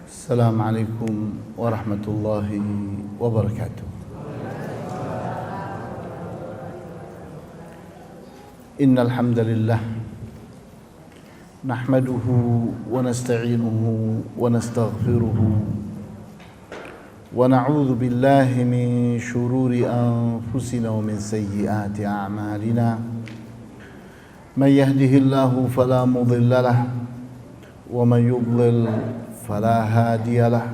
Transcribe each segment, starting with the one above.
السلام عليكم ورحمة الله وبركاته. إن الحمد لله نحمده ونستعينه ونستغفره ونعوذ بالله من شرور أنفسنا ومن سيئات أعمالنا. من يهده الله فلا مضل له ومن يضلل فلا هادي له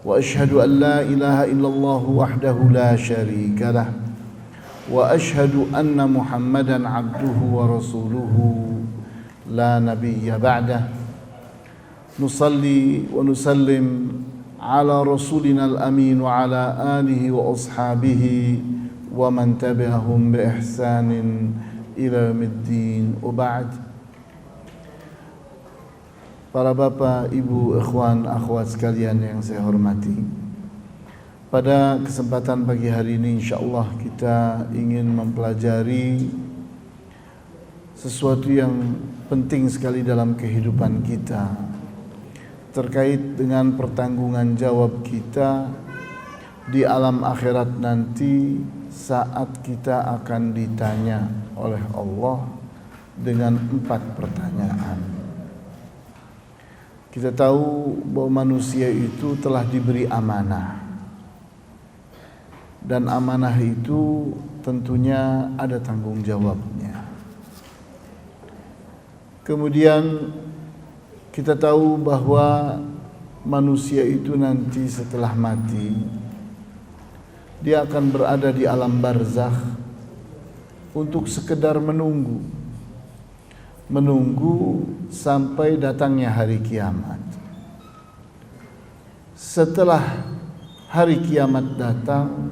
وأشهد أن لا إله إلا الله وحده لا شريك له وأشهد أن محمدا عبده ورسوله لا نبي بعده. نصلي ونسلم على رسولنا الأمين وعلى آله وأصحابه ومن تبعهم بإحسان إلى يوم الدين وبعد. Para bapak, ibu, ikhwan, akhwat sekalian yang saya hormati, pada kesempatan pagi hari ini insyaallah kita ingin mempelajari sesuatu yang penting sekali dalam kehidupan kita, terkait dengan pertanggungan jawab kita di alam akhirat nanti saat kita akan ditanya oleh Allah dengan 4 pertanyaan. Kita tahu bahwa manusia itu telah diberi amanah, dan amanah itu tentunya ada tanggung jawabnya. Kemudian kita tahu bahwa manusia itu nanti setelah mati dia akan berada di alam barzakh untuk sekedar menunggu sampai datangnya hari kiamat. Setelah hari kiamat datang,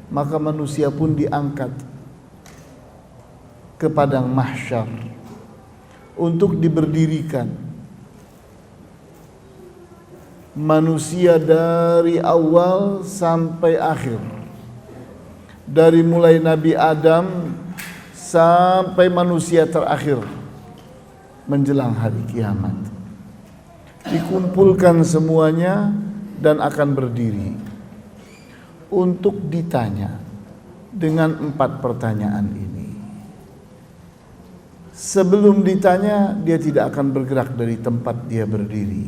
maka manusia pun diangkat ke padang mahsyar untuk diberdirikan. Manusia dari awal sampai akhir, dari mulai Nabi Adam sampai manusia terakhir menjelang hari kiamat, dikumpulkan semuanya dan akan berdiri untuk ditanya dengan 4 pertanyaan ini. Sebelum ditanya, dia tidak akan bergerak dari tempat dia berdiri.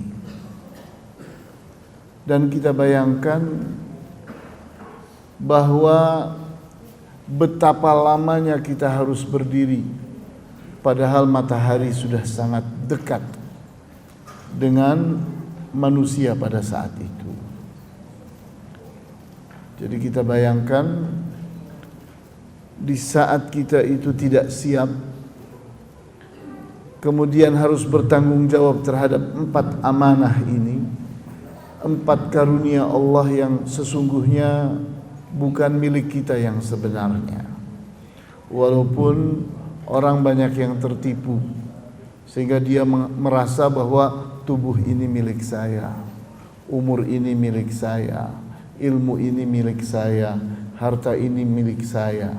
Dan kita bayangkan bahwa betapa lamanya kita harus berdiri, padahal matahari sudah sangat dekat dengan manusia pada saat itu. Jadi kita bayangkan di saat kita itu tidak siap, kemudian harus bertanggung jawab terhadap 4 amanah ini, 4 karunia Allah yang sesungguhnya bukan milik kita yang sebenarnya. Walaupun orang banyak yang tertipu sehingga dia merasa bahwa tubuh ini milik saya, umur ini milik saya, ilmu ini milik saya, harta ini milik saya.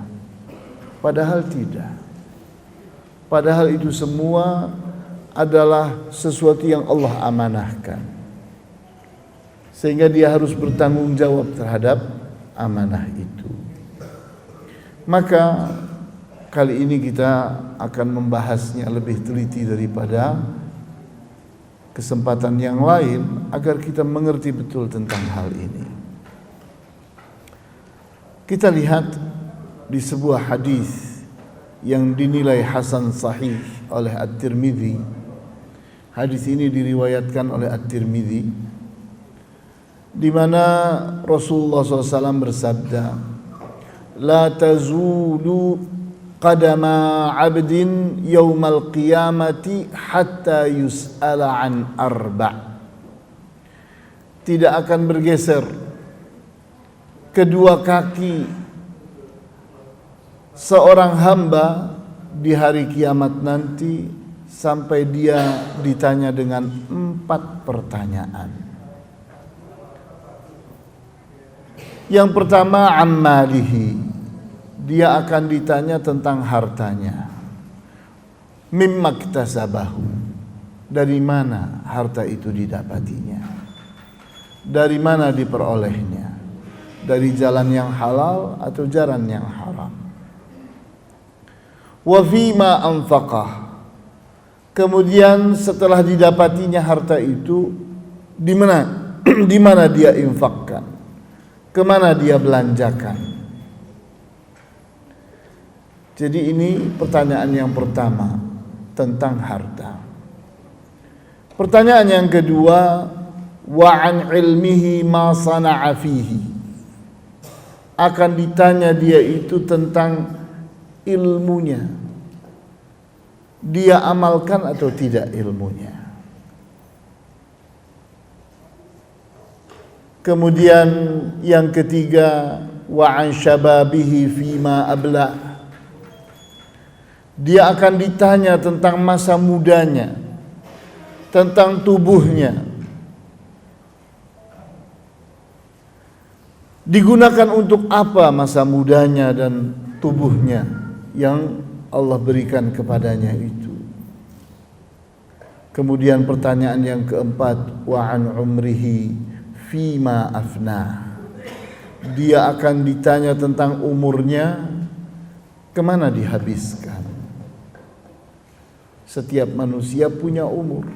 Padahal tidak. Padahal itu semua adalah sesuatu yang Allah amanahkan, sehingga dia harus bertanggung jawab terhadap amanah itu. Maka kali ini kita akan membahasnya lebih teliti daripada kesempatan yang lain agar kita mengerti betul tentang hal ini. Kita lihat di sebuah hadis yang dinilai hasan sahih oleh At-Tirmidzi. Hadis ini diriwayatkan oleh At-Tirmidzi, di mana Rasulullah SAW bersabda, "La tazulu qadama 'abdin yaumal qiyamati hatta yus'ala an arba'." Tidak akan bergeser kedua kaki seorang hamba di hari kiamat nanti sampai dia ditanya dengan 4 pertanyaan. Yang pertama, ammalihi, dia akan ditanya tentang hartanya. Mimmaktasabahu, dari mana harta itu didapatinya, dari mana diperolehnya, dari jalan yang halal atau jalan yang haram. Wa fima anfaqah, kemudian setelah didapatinya harta itu, di mana di mana dia infakkan, kemana dia belanjakan. Jadi ini pertanyaan yang pertama tentang harta. Pertanyaan yang kedua, wa an ilmihi ma sana'a fihi, akan ditanya dia itu tentang ilmunya, dia amalkan atau tidak ilmunya. Kemudian yang ketiga, wa an syababihi fima abla, dia akan ditanya tentang masa mudanya, tentang tubuhnya. Digunakan untuk apa masa mudanya dan tubuhnya yang Allah berikan kepadanya itu. Kemudian pertanyaan yang keempat, wa an umrihi fima afna, dia akan ditanya tentang umurnya, kemana dihabiskan. Setiap manusia punya umur.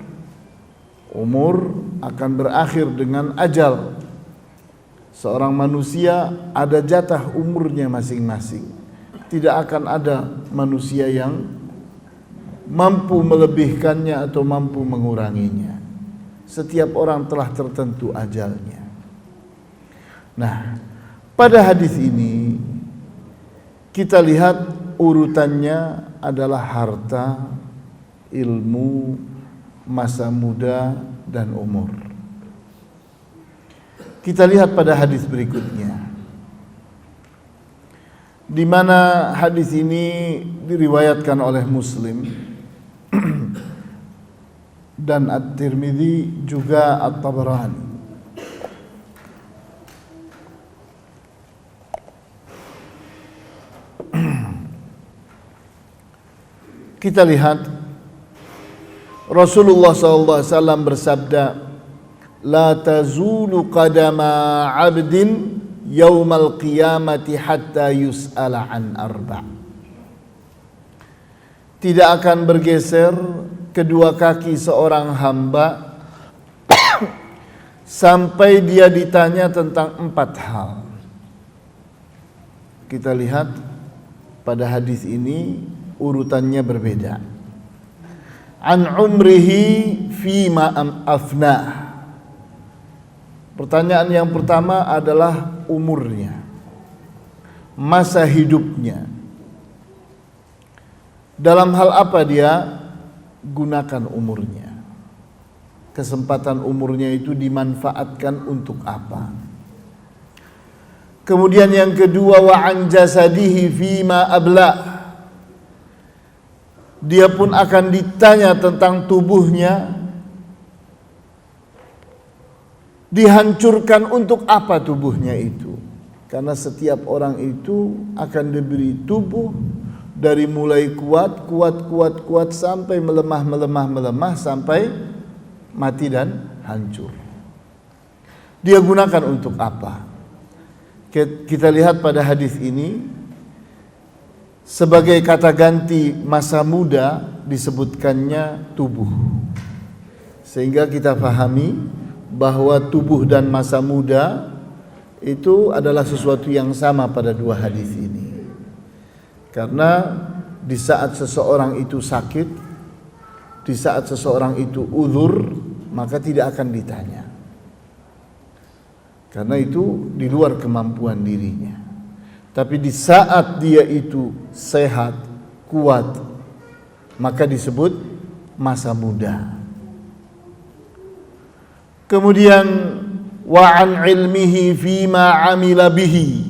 Umur akan berakhir dengan ajal. Seorang manusia ada jatah umurnya masing-masing. Tidak akan ada manusia yang mampu melebihkannya atau mampu menguranginya. Setiap orang telah tertentu ajalnya. Nah, pada hadis ini kita lihat urutannya adalah harta, ilmu, masa muda, dan umur. Kita lihat pada hadis berikutnya, di mana hadis ini diriwayatkan oleh Muslim dan At-Tirmidzi juga At-Tabarani. Kita lihat Rasulullah SAW bersabda, la tazulu qadama abdin yaumal qiyamati hatta yus'ala an arba'. Tidak akan bergeser kedua kaki seorang hamba sampai dia ditanya tentang 4 hal. Kita lihat pada hadis ini urutannya berbeda. An umrihi fima afnah. Pertanyaan yang pertama adalah umurnya, masa hidupnya. Dalam hal apa dia gunakan umurnya? Kesempatan umurnya itu dimanfaatkan untuk apa? Kemudian yang kedua, wa an jasadihi fima abla. Dia pun akan ditanya tentang tubuhnya, dihancurkan untuk apa tubuhnya itu. Karena setiap orang itu akan diberi tubuh dari mulai kuat sampai melemah sampai mati dan hancur. Dia gunakan untuk apa? Kita lihat pada hadis ini, sebagai kata ganti masa muda disebutkannya tubuh. Sehingga kita pahami bahwa tubuh dan masa muda itu adalah sesuatu yang sama pada dua hadis ini. Karena di saat seseorang itu sakit, di saat seseorang itu uzur, maka tidak akan ditanya. Karena itu di luar kemampuan dirinya. Tapi di saat dia itu sehat, kuat, maka disebut masa muda. Kemudian wa an ilmihi fima amila bihi.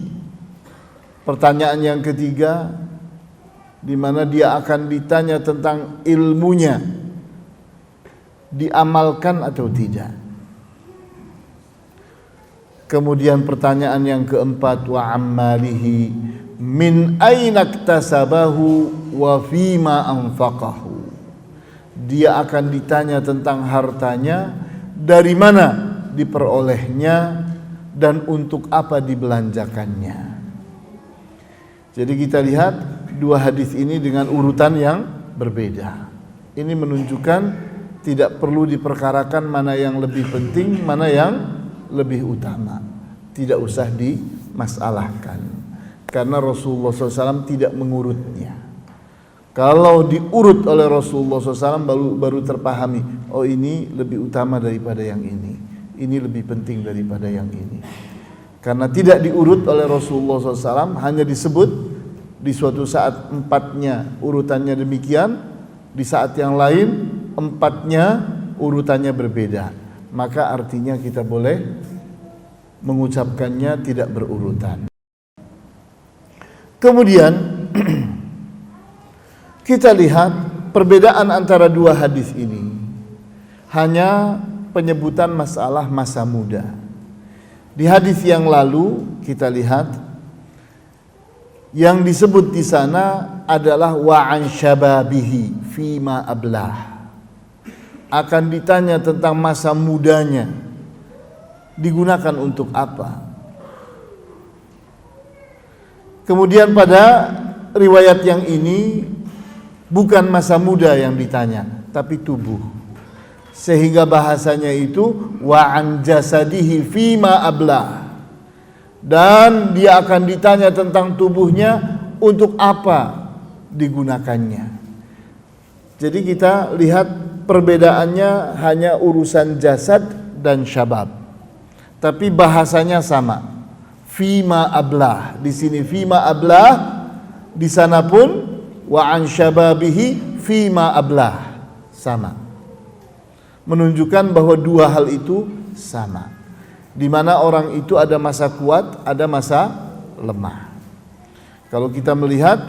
Pertanyaan yang ketiga, di mana dia akan ditanya tentang ilmunya, diamalkan atau tidak. Kemudian pertanyaan yang keempat, wa ammalihi min aina iktasabahu wa fima anfaqahu. Dia akan ditanya tentang hartanya, dari mana diperolehnya, dan untuk apa dibelanjakannya. Jadi kita lihat dua hadis ini dengan urutan yang berbeda. Ini menunjukkan tidak perlu diperkarakan mana yang lebih penting, mana yang lebih utama. Tidak usah dimasalahkan, karena Rasulullah SAW tidak mengurutnya. Kalau diurut oleh Rasulullah SAW baru terpahami, oh ini lebih utama daripada yang ini lebih penting daripada yang ini. Karena tidak diurut oleh Rasulullah SAW, hanya disebut di suatu saat empatnya urutannya demikian, di saat yang lain empatnya urutannya berbeda. Maka artinya kita boleh mengucapkannya tidak berurutan. Kemudian kita lihat perbedaan antara dua hadis ini hanya penyebutan masalah masa muda. Di hadis yang lalu kita lihat yang disebut di sana adalah wa'an syababihi fima ablah. Akan ditanya tentang masa mudanya, digunakan untuk apa. Kemudian pada riwayat yang ini bukan masa muda yang ditanya, tapi tubuh. Sehingga bahasanya itu wa'an jasadihi fima ablah. Dan dia akan ditanya tentang tubuhnya, untuk apa digunakannya. Jadi kita lihat perbedaannya hanya urusan jasad dan syabab. Tapi bahasanya sama. Fima ablah. Di sini fima ablah, di sana pun wa an syababihi fima ablah. Sama. Menunjukkan bahwa dua hal itu sama. Di mana orang itu ada masa kuat, ada masa lemah. Kalau kita melihat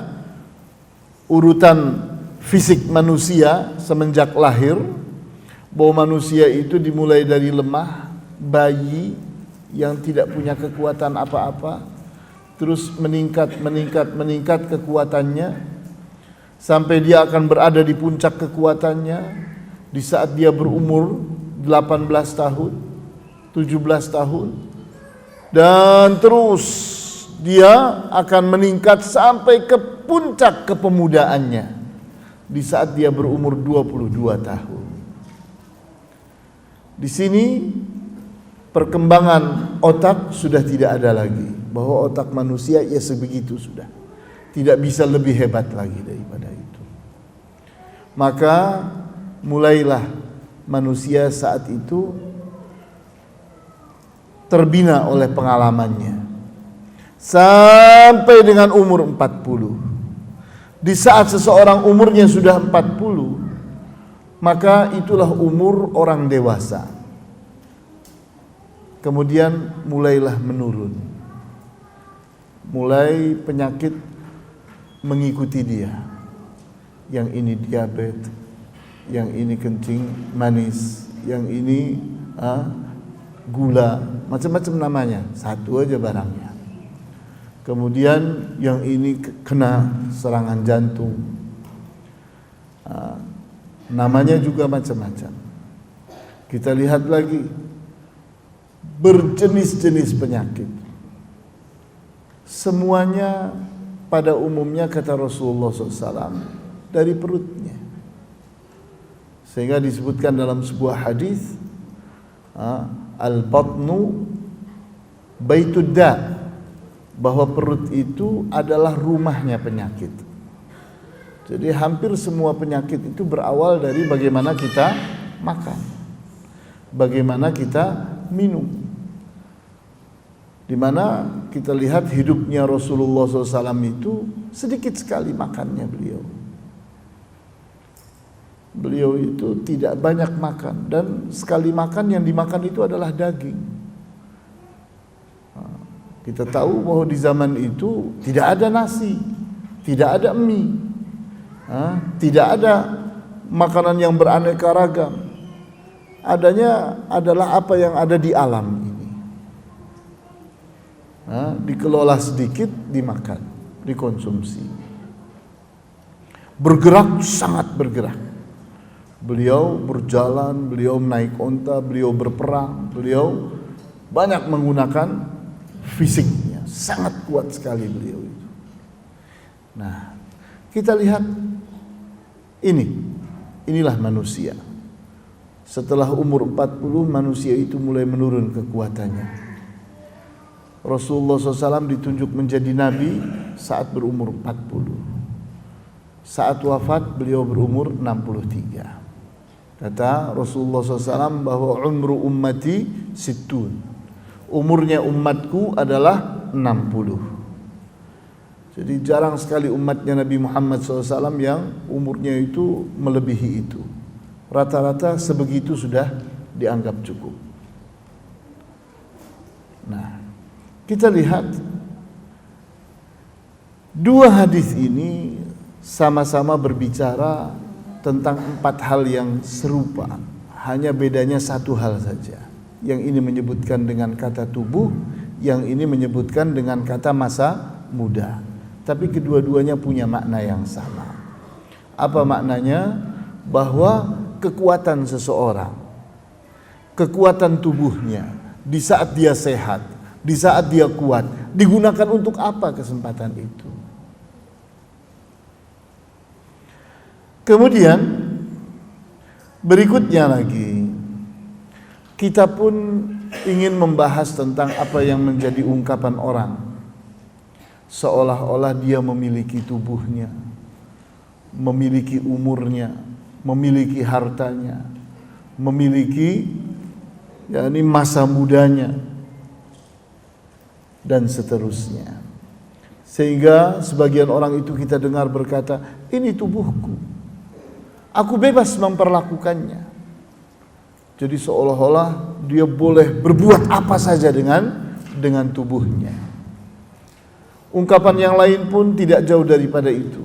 urutan fisik manusia semenjak lahir, bahwa manusia itu dimulai dari lemah, bayi yang tidak punya kekuatan apa-apa, terus meningkat kekuatannya sampai dia akan berada di puncak kekuatannya di saat dia berumur 18 tahun, 17 tahun, dan terus dia akan meningkat sampai ke puncak kepemudaannya di saat dia berumur 22 tahun. Di sini perkembangan otak sudah tidak ada lagi, bahwa otak manusia ya sebegitu sudah, tidak bisa lebih hebat lagi daripada itu. Maka mulailah manusia saat itu terbina oleh pengalamannya sampai dengan umur 40. Di saat seseorang umurnya sudah 40, maka itulah umur orang dewasa. Kemudian mulailah menurun. Mulai penyakit mengikuti dia. Yang ini diabetes, yang ini kencing manis, yang ini gula, macam-macam namanya, satu aja barangnya. Kemudian yang ini kena serangan jantung, namanya juga macam-macam. Kita lihat lagi berjenis-jenis penyakit. Semuanya pada umumnya kata Rasulullah SAW dari perutnya. Sehingga disebutkan dalam sebuah hadis, al-batnu baitud da, bahwa perut itu adalah rumahnya penyakit. Jadi hampir semua penyakit itu berawal dari bagaimana kita makan, bagaimana kita minum. Di mana kita lihat hidupnya Rasulullah SAW itu sedikit sekali makannya beliau. Beliau itu tidak banyak makan, dan sekali makan yang dimakan itu adalah daging. Kita tahu bahwa di zaman itu tidak ada nasi, tidak ada mie, tidak ada makanan yang beraneka ragam. Adanya adalah apa yang ada di alam ini. Dikelola sedikit, dimakan, dikonsumsi. Bergerak, sangat bergerak. Beliau berjalan, beliau naik onta, beliau berperang, beliau banyak menggunakan fisiknya, sangat kuat sekali beliau itu. Nah, kita lihat inilah manusia. Setelah umur 40 manusia itu mulai menurun kekuatannya. Rasulullah SAW ditunjuk menjadi nabi saat berumur 40. Saat wafat beliau berumur 63. Kata Rasulullah SAW bahwa umru ummati sittun, umurnya umatku adalah 60. Jadi jarang sekali umatnya Nabi Muhammad SAW yang umurnya itu melebihi itu. Rata-rata sebegitu sudah dianggap cukup. Nah, kita lihat dua hadis ini sama-sama berbicara tentang 4 hal yang serupa, hanya bedanya satu hal saja. Yang ini menyebutkan dengan kata tubuh, yang ini menyebutkan dengan kata masa muda. Tapi kedua-duanya punya makna yang sama. Apa maknanya? Bahwa kekuatan seseorang, kekuatan tubuhnya di saat dia sehat, di saat dia kuat, digunakan untuk apa kesempatan itu? Kemudian berikutnya lagi, kita pun ingin membahas tentang apa yang menjadi ungkapan orang, seolah-olah dia memiliki tubuhnya, memiliki umurnya, memiliki hartanya, memiliki masa mudanya, dan seterusnya. Sehingga sebagian orang itu kita dengar berkata, ini tubuhku, aku bebas memperlakukannya. Jadi seolah-olah dia boleh berbuat apa saja dengan tubuhnya. Ungkapan yang lain pun tidak jauh daripada itu.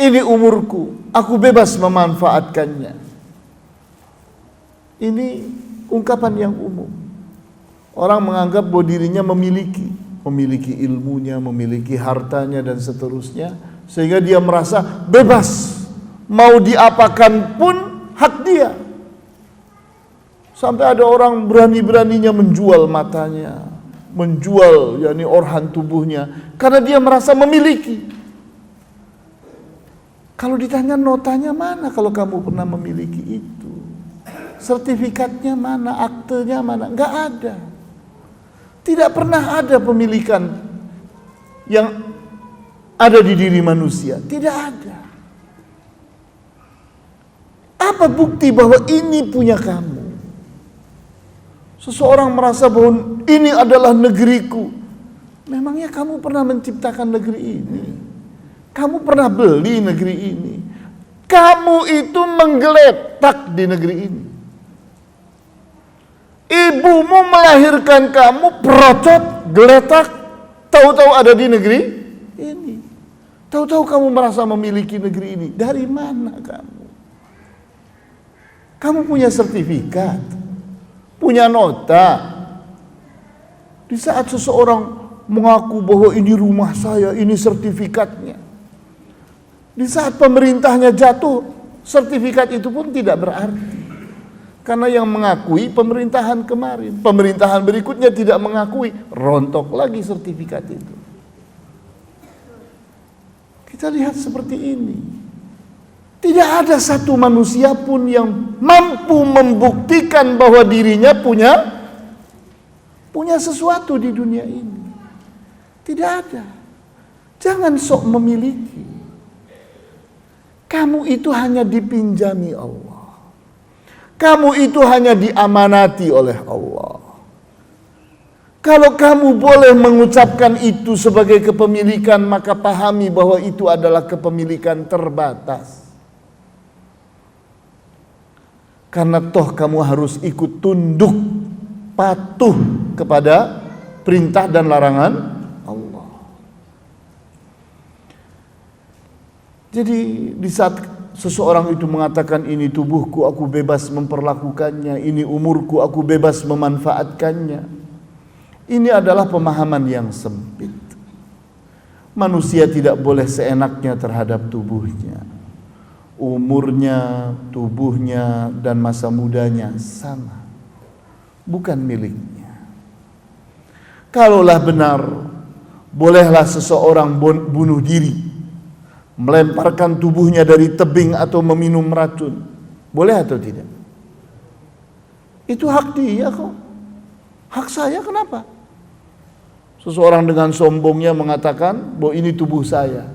Ini umurku, aku bebas memanfaatkannya. Ini ungkapan yang umum. Orang menganggap bahwa dirinya memiliki ilmunya, memiliki hartanya dan seterusnya, sehingga dia merasa bebas. Mau diapakan pun hak dia. Sampai ada orang berani-beraninya menjual matanya, menjual organ tubuhnya, karena dia merasa memiliki. Kalau ditanya notanya mana kalau kamu pernah memiliki itu? Sertifikatnya mana? Aktenya mana? Enggak ada. Tidak pernah ada pemilikan yang ada di diri manusia. Tidak ada. Apa bukti bahwa ini punya kamu? Seseorang merasa bahwa ini adalah negeriku. Memangnya kamu pernah menciptakan negeri ini? Kamu pernah beli negeri ini? Kamu itu menggeletak di negeri ini. Ibumu melahirkan kamu, perocot, geletak, tahu-tahu ada di negeri ini. Tahu-tahu kamu merasa memiliki negeri ini. Dari mana kamu? Kamu punya sertifikat, punya nota. Di saat seseorang mengaku bahwa ini rumah saya, ini sertifikatnya, di saat pemerintahnya jatuh, sertifikat itu pun tidak berarti. Karena yang mengakui pemerintahan kemarin, pemerintahan berikutnya tidak mengakui, rontok lagi sertifikat itu. Kita lihat seperti ini. Tidak ada satu manusia pun yang mampu membuktikan bahwa dirinya punya sesuatu di dunia ini. Tidak ada. Jangan sok memiliki. Kamu itu hanya dipinjami Allah. Kamu itu hanya diamanati oleh Allah. Kalau kamu boleh mengucapkan itu sebagai kepemilikan, maka pahami bahwa itu adalah kepemilikan terbatas. Karena toh kamu harus ikut tunduk, patuh kepada perintah dan larangan Allah. Jadi di saat seseorang itu mengatakan ini tubuhku, aku bebas memperlakukannya, ini umurku, aku bebas memanfaatkannya, ini adalah pemahaman yang sempit. Manusia tidak boleh seenaknya terhadap tubuhnya. umurnya, tubuhnya, dan masa mudanya sama, bukan miliknya. Kalaulah benar, bolehlah seseorang bunuh diri, melemparkan tubuhnya dari tebing atau meminum racun, boleh atau tidak? Itu hak dia kok. Hak saya kenapa? Seseorang dengan sombongnya mengatakan bahwa ini tubuh saya,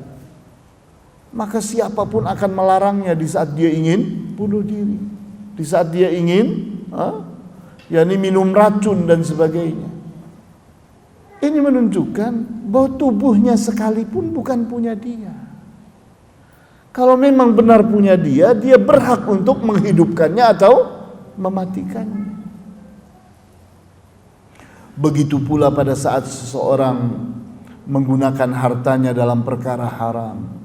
maka siapapun akan melarangnya di saat dia ingin bunuh diri, di saat dia ingin yakni minum racun dan sebagainya. Ini menunjukkan bahwa tubuhnya sekalipun bukan punya dia. Kalau memang benar punya dia, dia berhak untuk menghidupkannya atau mematikannya. Begitu pula pada saat seseorang menggunakan hartanya dalam perkara haram,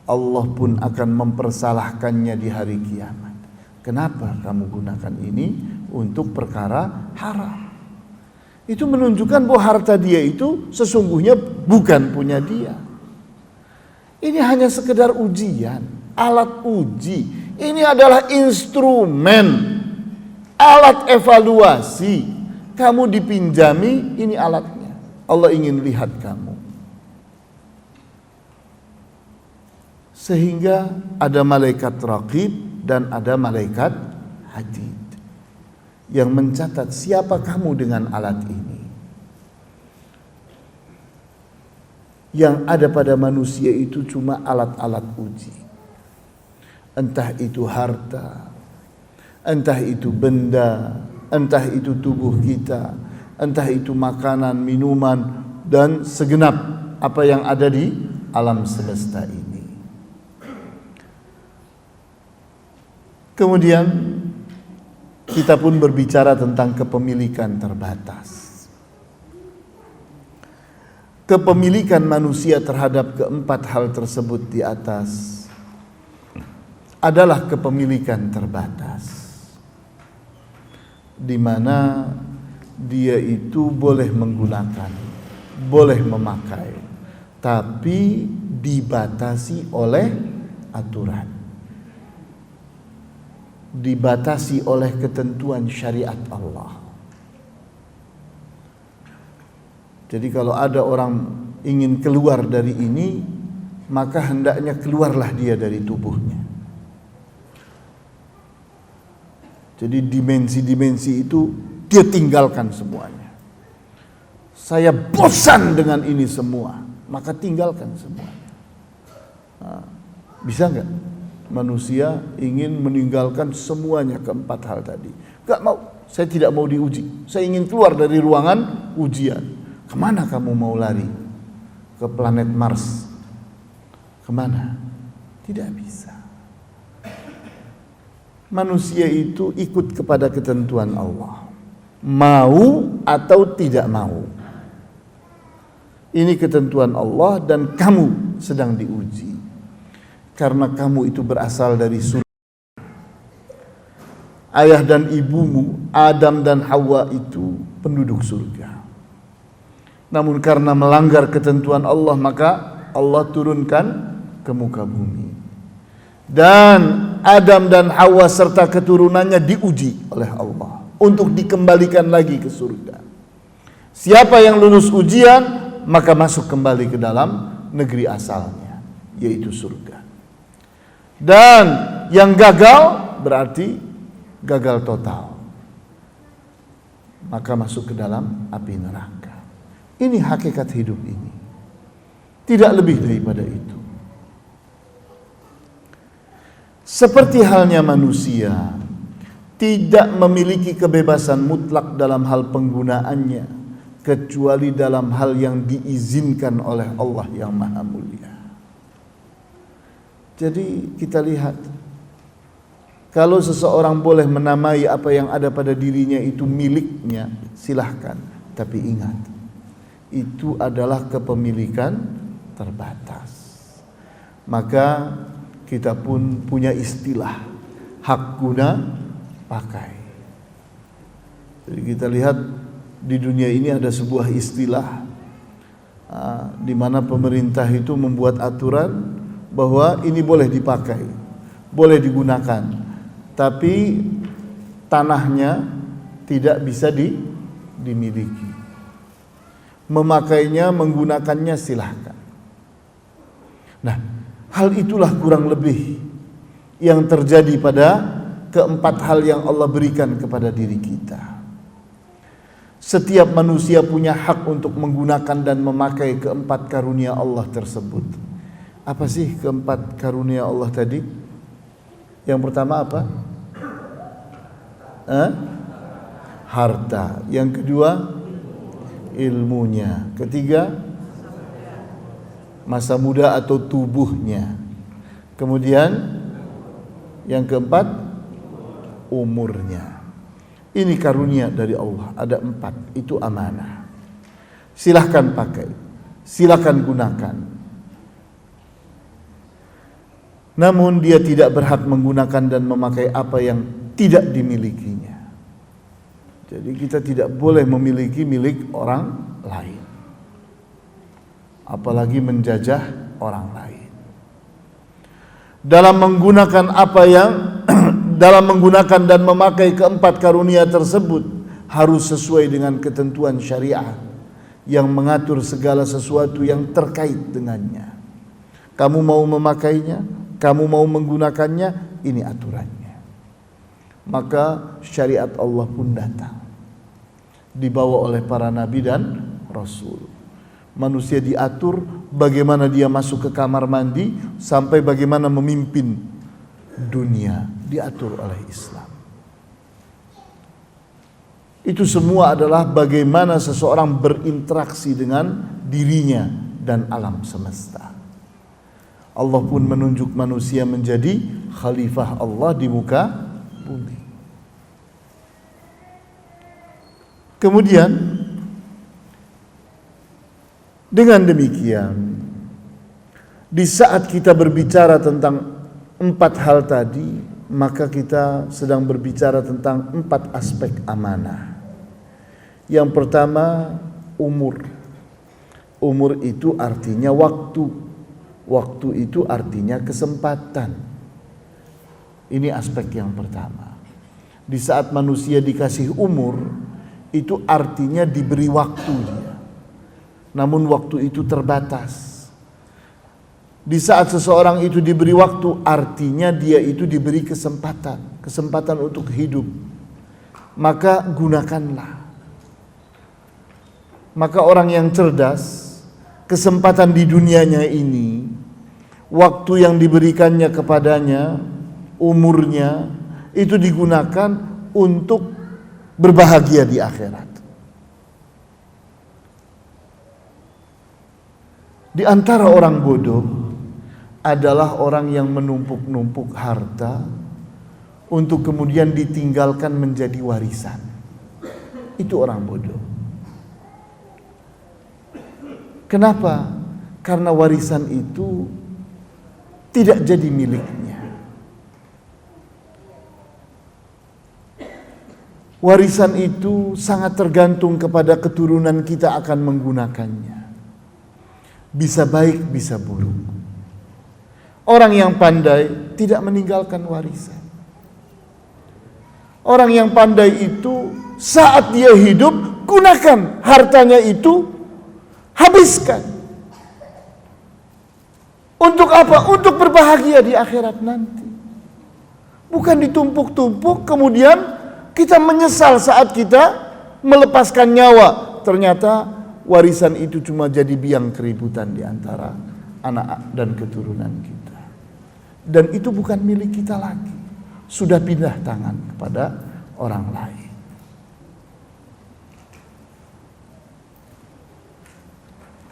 Allah pun akan mempersalahkannya di hari kiamat. Kenapa kamu gunakan ini untuk perkara haram? Itu menunjukkan bahwa harta dia itu sesungguhnya bukan punya dia. Ini hanya sekedar ujian, alat uji. Ini adalah instrumen, alat evaluasi. Kamu dipinjami, ini alatnya. Allah ingin lihat kamu. Sehingga ada malaikat raqib dan ada malaikat atid yang mencatat siapa kamu dengan alat ini. Yang ada pada manusia itu cuma alat-alat uji. Entah itu harta, entah itu benda, entah itu tubuh kita, entah itu makanan, minuman, dan segenap apa yang ada di alam semesta ini. Kemudian kita pun berbicara tentang kepemilikan terbatas. Kepemilikan manusia terhadap keempat hal tersebut di atas adalah kepemilikan terbatas, di mana dia itu boleh menggunakan, boleh memakai, tapi dibatasi oleh aturan, dibatasi oleh ketentuan syariat Allah. Jadi kalau ada orang ingin keluar dari ini, maka hendaknya keluarlah dia dari tubuhnya. Jadi dimensi-dimensi itu dia tinggalkan semuanya. Saya bosan dengan ini semua, maka tinggalkan semuanya. Nah, bisa nggak manusia ingin meninggalkan semuanya keempat hal tadi? Gak mau, saya tidak mau diuji. Saya ingin keluar dari ruangan ujian. Kemana kamu mau lari? Ke planet Mars? Kemana? Tidak bisa. Manusia itu ikut kepada ketentuan Allah, mau atau tidak mau. Ini ketentuan Allah dan kamu sedang diuji. Karena kamu itu berasal dari surga. Ayah dan ibumu, Adam dan Hawa, itu penduduk surga. Namun karena melanggar ketentuan Allah, maka Allah turunkan ke muka bumi. Dan Adam dan Hawa serta keturunannya diuji oleh Allah untuk dikembalikan lagi ke surga. Siapa yang lulus ujian, maka masuk kembali ke dalam negeri asalnya, yaitu surga. Dan yang gagal berarti gagal total, maka masuk ke dalam api neraka. Ini hakikat hidup ini, tidak lebih daripada itu. Seperti halnya manusia tidak memiliki kebebasan mutlak dalam hal penggunaannya, kecuali dalam hal yang diizinkan oleh Allah yang Maha Mulia. Jadi kita lihat, kalau seseorang boleh menamai apa yang ada pada dirinya itu miliknya, silahkan. Tapi ingat, itu adalah kepemilikan terbatas. Maka kita pun punya istilah hak guna pakai. Jadi kita lihat di dunia ini ada sebuah istilah di mana pemerintah itu membuat aturan bahwa ini boleh dipakai, boleh digunakan, tapi tanahnya tidak bisa dimiliki. Memakainya, menggunakannya silahkan. Nah, hal itulah kurang lebih yang terjadi pada keempat hal yang Allah berikan kepada diri kita. Setiap manusia punya hak untuk menggunakan dan memakai keempat karunia Allah tersebut. Apa sih keempat karunia Allah tadi? Yang pertama apa? Harta. Yang kedua, ilmunya. Ketiga, masa muda atau tubuhnya. Kemudian yang keempat, umurnya. Ini karunia dari Allah. Ada 4. Itu amanah. Silahkan pakai, silahkan gunakan. Namun dia tidak berhak menggunakan dan memakai apa yang tidak dimilikinya. Jadi kita tidak boleh memiliki milik orang lain, apalagi menjajah orang lain. Dalam menggunakan dalam menggunakan dan memakai keempat karunia tersebut harus sesuai dengan ketentuan syariah yang mengatur segala sesuatu yang terkait dengannya. Kamu mau memakainya, kamu mau menggunakannya, ini aturannya. Maka syariat Allah pun datang, dibawa oleh para nabi dan rasul. Manusia diatur bagaimana dia masuk ke kamar mandi, sampai bagaimana memimpin dunia, diatur oleh Islam. Itu semua adalah bagaimana seseorang berinteraksi dengan dirinya dan alam semesta. Allah pun menunjuk manusia menjadi khalifah Allah di muka bumi. Kemudian dengan demikian, di saat kita berbicara tentang 4 hal tadi, maka kita sedang berbicara tentang 4 aspek amanah. Yang pertama, umur. Umur itu artinya waktu. Waktu itu artinya kesempatan. Ini aspek yang pertama. Di saat manusia dikasih umur, itu artinya diberi waktu dia. Namun waktu itu terbatas. Di saat seseorang itu diberi waktu, artinya dia itu diberi kesempatan untuk hidup. Maka gunakanlah. Maka orang yang cerdas, kesempatan di dunianya ini, waktu yang diberikannya kepadanya, umurnya, itu digunakan untuk berbahagia di akhirat. Di antara orang bodoh adalah orang yang menumpuk-numpuk harta untuk kemudian ditinggalkan menjadi warisan. Itu orang bodoh. Kenapa? Karena warisan itu tidak jadi miliknya. Warisan itu sangat tergantung kepada keturunan kita akan menggunakannya. Bisa baik, bisa buruk. Orang yang pandai tidak meninggalkan warisan. Orang yang pandai itu saat dia hidup, gunakan hartanya itu, habiskan. Untuk apa? Untuk berbahagia di akhirat nanti. Bukan ditumpuk-tumpuk kemudian kita menyesal saat kita melepaskan nyawa. Ternyata warisan itu cuma jadi biang keributan di antara anak dan keturunan kita. Dan itu bukan milik kita lagi. Sudah pindah tangan kepada orang lain.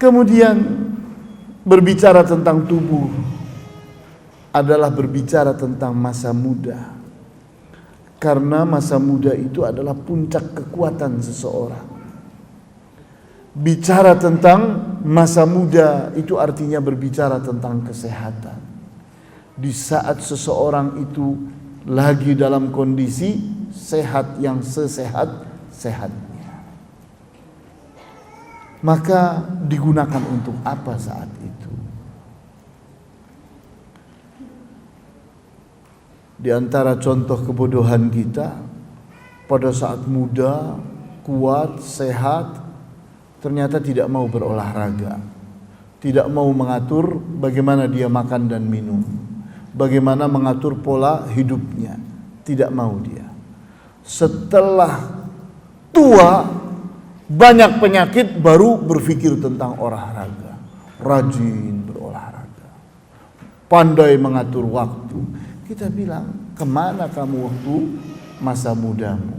Kemudian berbicara tentang tubuh adalah berbicara tentang masa muda. Karena masa muda itu adalah puncak kekuatan seseorang. Bicara tentang masa muda itu artinya berbicara tentang kesehatan. Di saat seseorang itu lagi dalam kondisi sehat yang sesehat-sehatnya, maka digunakan untuk apa saat itu? Di antara contoh kebodohan kita, pada saat muda, kuat, sehat, ternyata tidak mau berolahraga, tidak mau mengatur bagaimana dia makan dan minum, bagaimana mengatur pola hidupnya, tidak mau dia. Setelah tua, banyak penyakit, baru berpikir tentang olahraga, rajin berolahraga, pandai mengatur waktu. Kita bilang, kemana kamu waktu masa mudamu?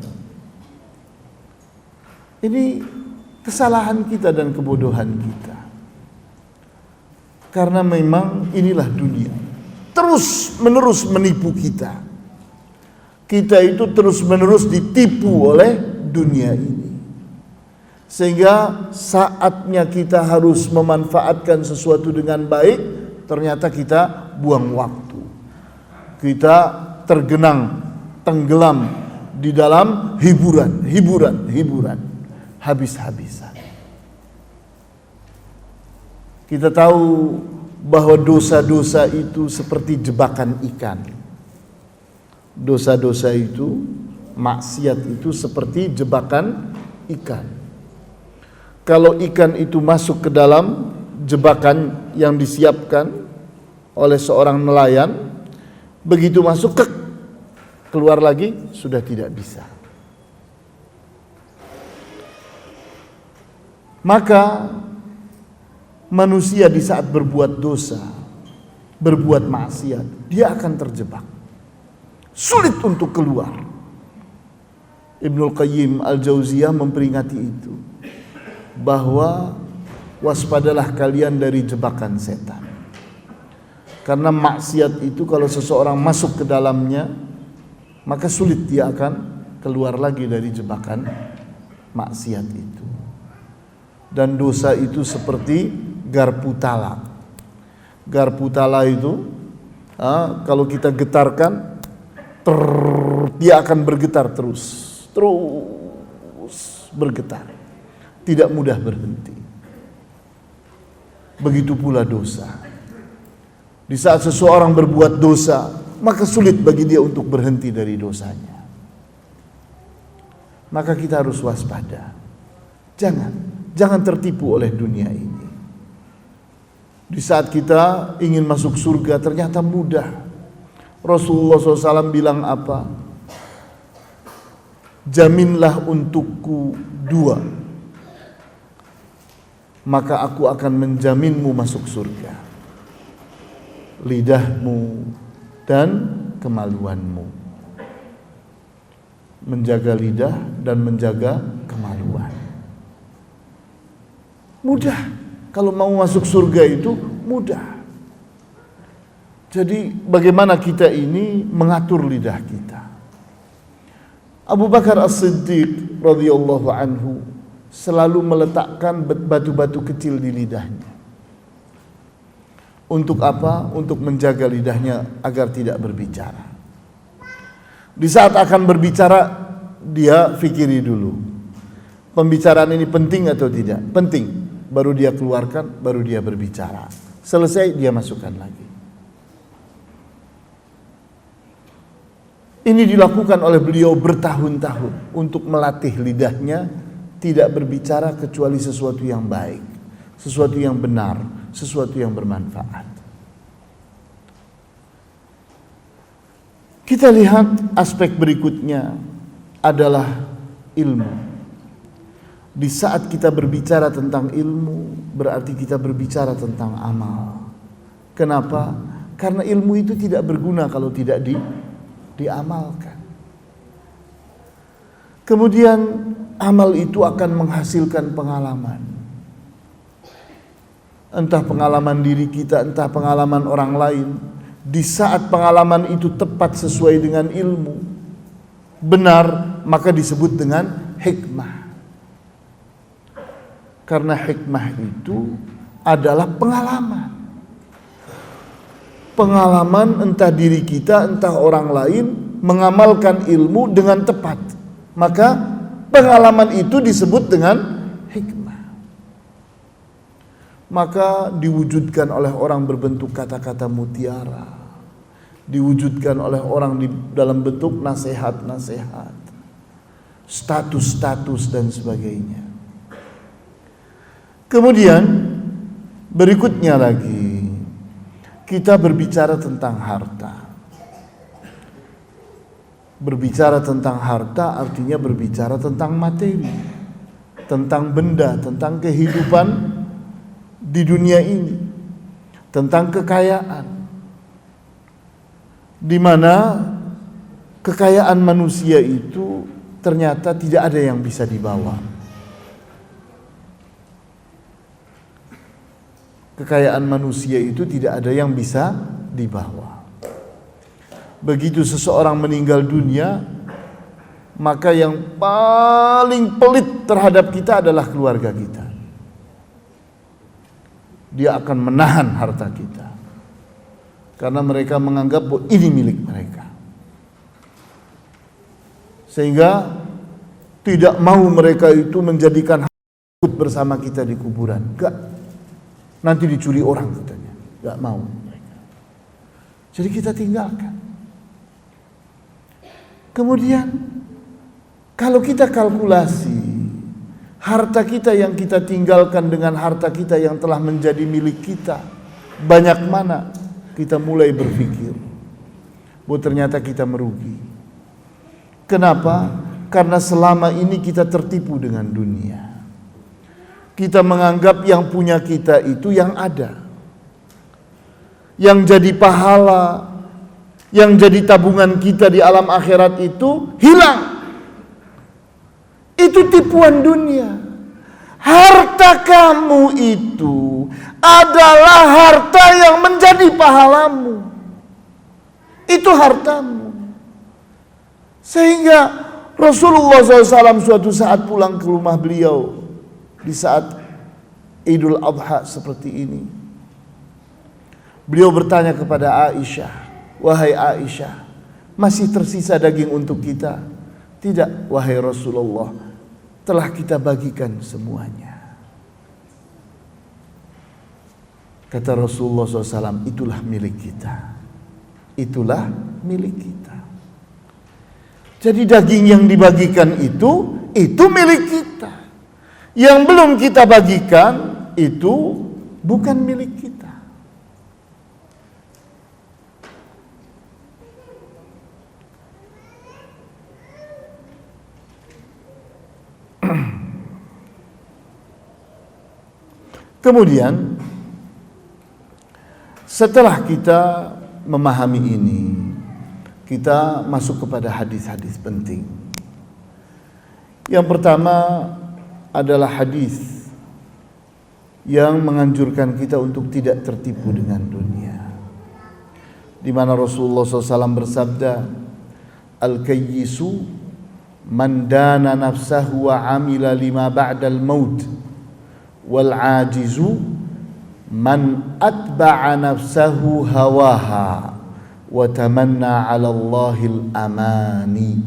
Ini kesalahan kita dan kebodohan kita. Karena memang inilah dunia, terus menerus menipu kita. Kita itu terus menerus ditipu oleh dunia ini. Sehingga saatnya kita harus memanfaatkan sesuatu dengan baik, ternyata kita buang waktu. Kita tergenang, tenggelam di dalam hiburan, habis-habisan. Kita tahu bahwa dosa-dosa itu seperti jebakan ikan. Dosa-dosa itu, maksiat itu seperti jebakan ikan. Kalau ikan itu masuk ke dalam jebakan yang disiapkan oleh seorang nelayan, begitu masuk, keluar lagi sudah tidak bisa. Maka manusia di saat berbuat dosa, berbuat maksiat, dia akan terjebak. Sulit untuk keluar. Ibnul Qayyim Al-Jauziyah memperingati itu, bahwa waspadalah kalian dari jebakan setan. Karena maksiat itu kalau seseorang masuk ke dalamnya, maka sulit dia akan keluar lagi dari jebakan maksiat itu. Dan dosa itu seperti garpu tala. Garpu tala itu kalau kita getarkan, dia akan bergetar terus bergetar, tidak mudah berhenti. Begitu pula dosa. Di saat seseorang berbuat dosa, maka sulit bagi dia untuk berhenti dari dosanya. Maka kita harus waspada. Jangan tertipu oleh dunia ini. Di saat kita ingin masuk surga, ternyata mudah. Rasulullah SAW bilang apa? Jaminlah untukku 2, maka aku akan menjaminmu masuk surga. Lidahmu dan kemaluanmu. Menjaga lidah dan menjaga kemaluan. Mudah. Kalau mau masuk surga itu mudah. Jadi bagaimana kita ini mengatur lidah kita? Abu Bakar As-Siddiq radhiyallahu anhu selalu meletakkan batu-batu kecil di lidahnya. Untuk apa? Untuk menjaga lidahnya agar tidak berbicara. Di saat akan berbicara, dia fikiri dulu. Pembicaraan ini penting atau tidak? Penting. Baru dia keluarkan, baru dia berbicara. Selesai, dia masukkan lagi. Ini dilakukan oleh beliau bertahun-tahun untuk melatih lidahnya tidak berbicara kecuali sesuatu yang baik, sesuatu yang benar, sesuatu yang bermanfaat. Kita lihat aspek berikutnya adalah ilmu. Di saat kita berbicara tentang ilmu, berarti kita berbicara tentang amal. Kenapa? Karena ilmu itu tidak berguna kalau tidak diamalkan. Kemudian amal itu akan menghasilkan pengalaman. Entah pengalaman diri kita, entah pengalaman orang lain. Di saat pengalaman itu tepat sesuai dengan ilmu, benar, maka disebut dengan hikmah. Karena hikmah itu adalah pengalaman. Pengalaman entah diri kita, entah orang lain mengamalkan ilmu dengan tepat. Maka pengalaman itu disebut dengan hikmah. Maka diwujudkan oleh orang berbentuk kata-kata mutiara. diwujudkan oleh orang dalam bentuk nasihat-nasihat, status-status dan sebagainya. Kemudian berikutnya lagi kita berbicara tentang harta. Berbicara tentang harta artinya berbicara tentang materi, tentang benda, tentang kehidupan di dunia ini, tentang kekayaan, di mana kekayaan manusia itu ternyata tidak ada yang bisa dibawa. Kekayaan manusia itu tidak ada yang bisa dibawa. Begitu seseorang meninggal dunia, maka yang paling pelit terhadap kita adalah keluarga kita. Dia akan menahan harta kita karena mereka menganggap bahwa ini milik mereka, sehingga tidak mau mereka itu menjadikan ikut bersama kita di kuburan. Enggak, nanti dicuri orang katanya. Enggak mau mereka. Jadi kita tinggalkan. Kemudian kalau kita kalkulasi harta kita yang kita tinggalkan dengan harta kita yang telah menjadi milik kita, banyak mana, kita mulai berpikir bahwa ternyata kita merugi. Kenapa? Karena selama ini kita tertipu dengan dunia. Kita menganggap yang punya kita itu yang ada, yang jadi pahala, yang jadi tabungan kita di alam akhirat itu hilang. Itu tipuan dunia. Harta kamu itu adalah harta yang menjadi pahalamu. Itu hartamu. Sehingga Rasulullah SAW suatu saat pulang ke rumah beliau di saat Idul Adha seperti ini, beliau bertanya kepada Aisyah, "Wahai Aisyah, masih tersisa daging untuk kita?" "Tidak, wahai Rasulullah, telah kita bagikan semuanya." Kata Rasulullah SAW, itulah milik kita. Itulah milik kita. Jadi daging yang dibagikan itu milik kita. Yang belum kita bagikan itu bukan milik kita. Kemudian setelah kita memahami ini, kita masuk kepada hadis-hadis penting. Yang pertama adalah hadis yang menganjurkan kita untuk tidak tertipu dengan dunia, di mana Rasulullah SAW bersabda, "Al-kayyisu man dana nafsahu wa amila lima ba'dal maut, wal ajizu man atba'a nafsahu hawaha wa tamanna 'ala Allahil amani."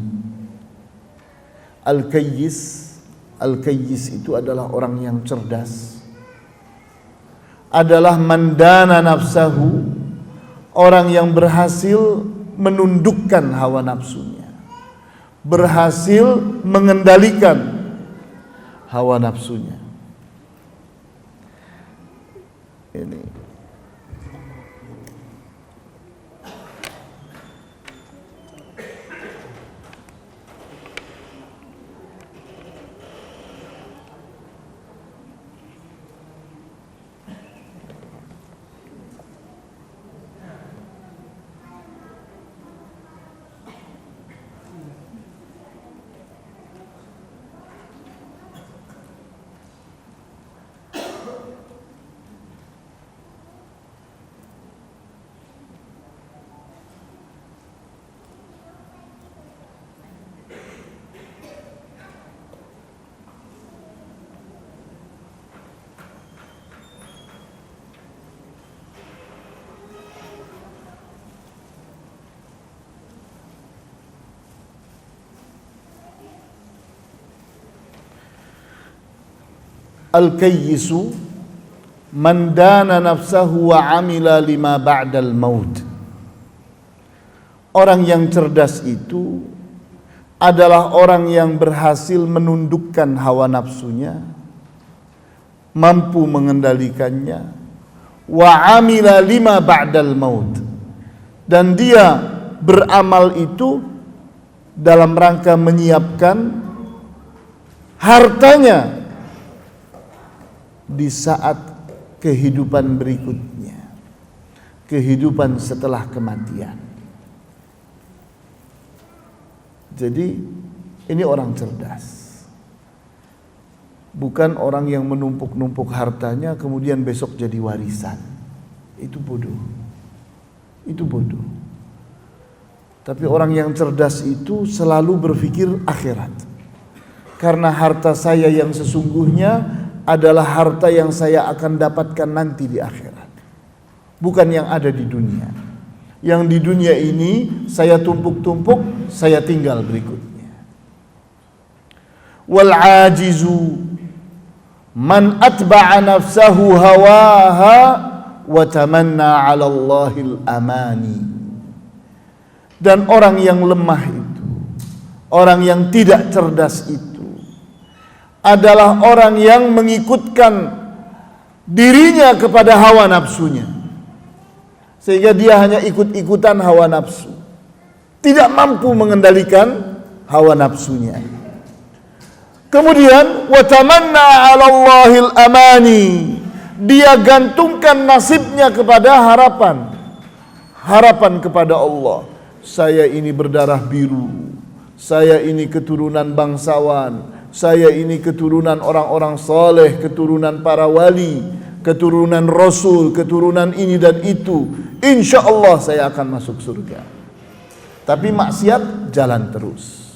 Al-kayyis itu adalah orang yang cerdas, adalah mandana nafsahu, orang yang berhasil menundukkan hawa nafsunya, berhasil mengendalikan hawa nafsunya. Ini al-kayyisu man dana nafsahu wa amila lima ba'dal maut. Orang yang cerdas itu adalah orang yang berhasil menundukkan hawa nafsunya, mampu mengendalikannya, wa amila lima ba'dal maut, dan dia beramal itu dalam rangka menyiapkan hartanya di saat kehidupan berikutnya, kehidupan setelah kematian. Jadi ini orang cerdas, bukan orang yang menumpuk-numpuk hartanya kemudian besok jadi warisan. Itu bodoh. Itu bodoh. Tapi orang yang cerdas itu selalu berpikir akhirat. Karena harta saya yang sesungguhnya adalah harta yang saya akan dapatkan nanti di akhirat, bukan yang ada di dunia. Yang di dunia ini saya tumpuk-tumpuk, saya tinggal berikutnya. Wal ajizu man atba'a nafsahu hawaha wa tamanna 'ala Allahil amani. Dan orang yang lemah itu, orang yang tidak cerdas itu adalah orang yang mengikutkan dirinya kepada hawa nafsunya, sehingga dia hanya ikut-ikutan hawa nafsu, tidak mampu mengendalikan hawa nafsunya. Kemudian wa tamanna 'ala Allahil amani, dia gantungkan nasibnya kepada harapan kepada Allah. Saya ini berdarah biru, saya ini keturunan bangsawan, saya ini keturunan orang-orang saleh, keturunan para wali, keturunan Rasul, keturunan ini dan itu. Insya Allah saya akan masuk surga. Tapi maksiat jalan terus.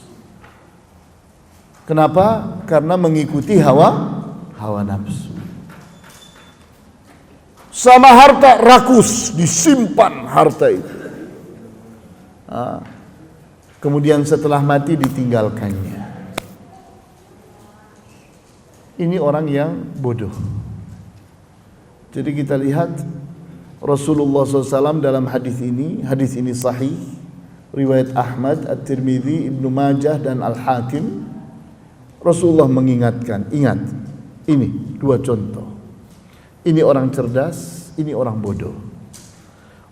Kenapa? Karena mengikuti hawa nafsu. Sama harta rakus, disimpan harta itu. Kemudian setelah mati ditinggalkannya. Ini orang yang bodoh. Jadi kita lihat Rasulullah SAW dalam hadis ini sahih, riwayat Ahmad, At-Tirmidzi, Ibnu Majah dan Al-Hakim. Rasulullah mengingatkan, ingat, ini dua contoh. Ini orang cerdas, ini orang bodoh.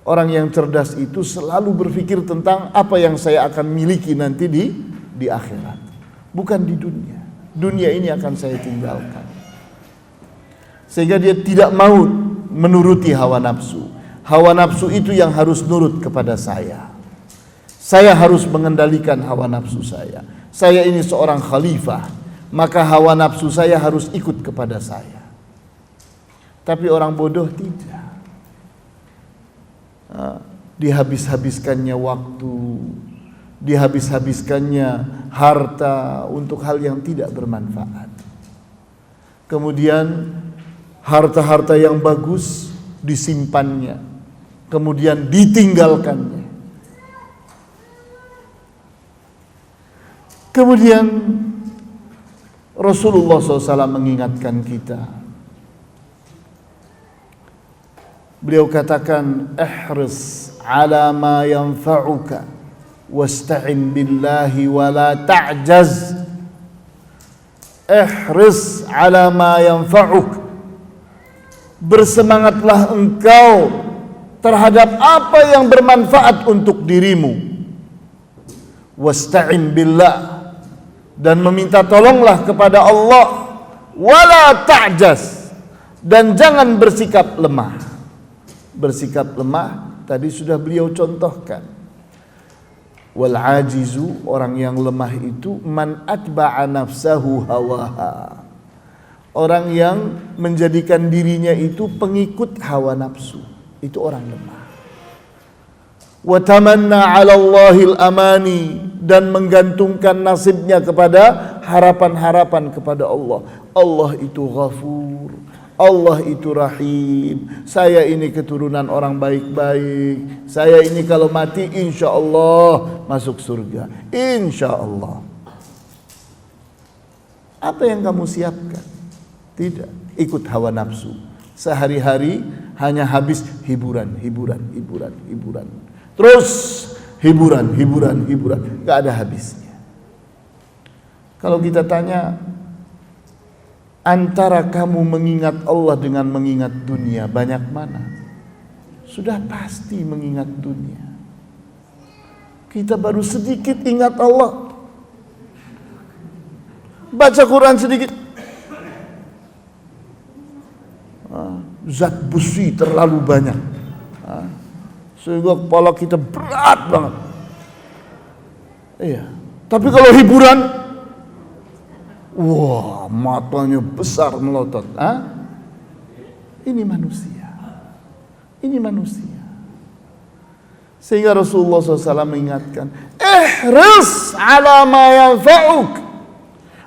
Orang yang cerdas itu selalu berpikir tentang apa yang saya akan miliki nanti di akhirat, bukan di dunia. Dunia ini akan saya tinggalkan. Sehingga dia tidak mau menuruti hawa nafsu. Hawa nafsu itu yang harus nurut kepada saya. Saya harus mengendalikan hawa nafsu saya. Saya ini seorang khalifah, maka hawa nafsu saya harus ikut kepada saya. Tapi orang bodoh tidak. Dihabis-habiskannya waktu, dihabis-habiskannya harta untuk hal yang tidak bermanfaat. Kemudian harta-harta yang bagus disimpannya, kemudian ditinggalkannya. Kemudian Rasulullah SAW mengingatkan kita. Beliau katakan, ihris ala ma yanfa'uka wasta'in billahi wa la ta'jaz. Ihris ala ma yanfa'uka, bersemangatlah engkau terhadap apa yang bermanfaat untuk dirimu. Wasta'in billah, dan meminta tolonglah kepada Allah. Wala ta'jaz, dan jangan bersikap lemah. Bersikap lemah tadi sudah beliau contohkan. Wal ajizu, orang yang lemah itu man atba'a nafsahu hawaha, orang yang menjadikan dirinya itu pengikut hawa nafsu. Itu orang lemah. Wa tamanna 'ala Allahil amani, dan menggantungkan nasibnya kepada harapan-harapan kepada Allah. Allah itu Ghafur, Allah itu Rahim. Saya ini keturunan orang baik-baik. Saya ini kalau mati insya Allah masuk surga. Insya Allah. Apa yang kamu siapkan? Tidak, ikut hawa nafsu. Sehari-hari hanya habis hiburan. Terus hiburan, gak ada habisnya. Kalau kita tanya, antara kamu mengingat Allah dengan mengingat dunia, banyak mana? Sudah pasti mengingat dunia. Kita baru sedikit ingat Allah, baca Quran sedikit, zat besi terlalu banyak, sehingga kepala kita berat banget. Iya. Tapi kalau hiburan, wah, matanya besar melotot. Ini manusia. Ini manusia. Sehingga Rasulullah SAW mengingatkan, ihris ala ma yanfa'uk.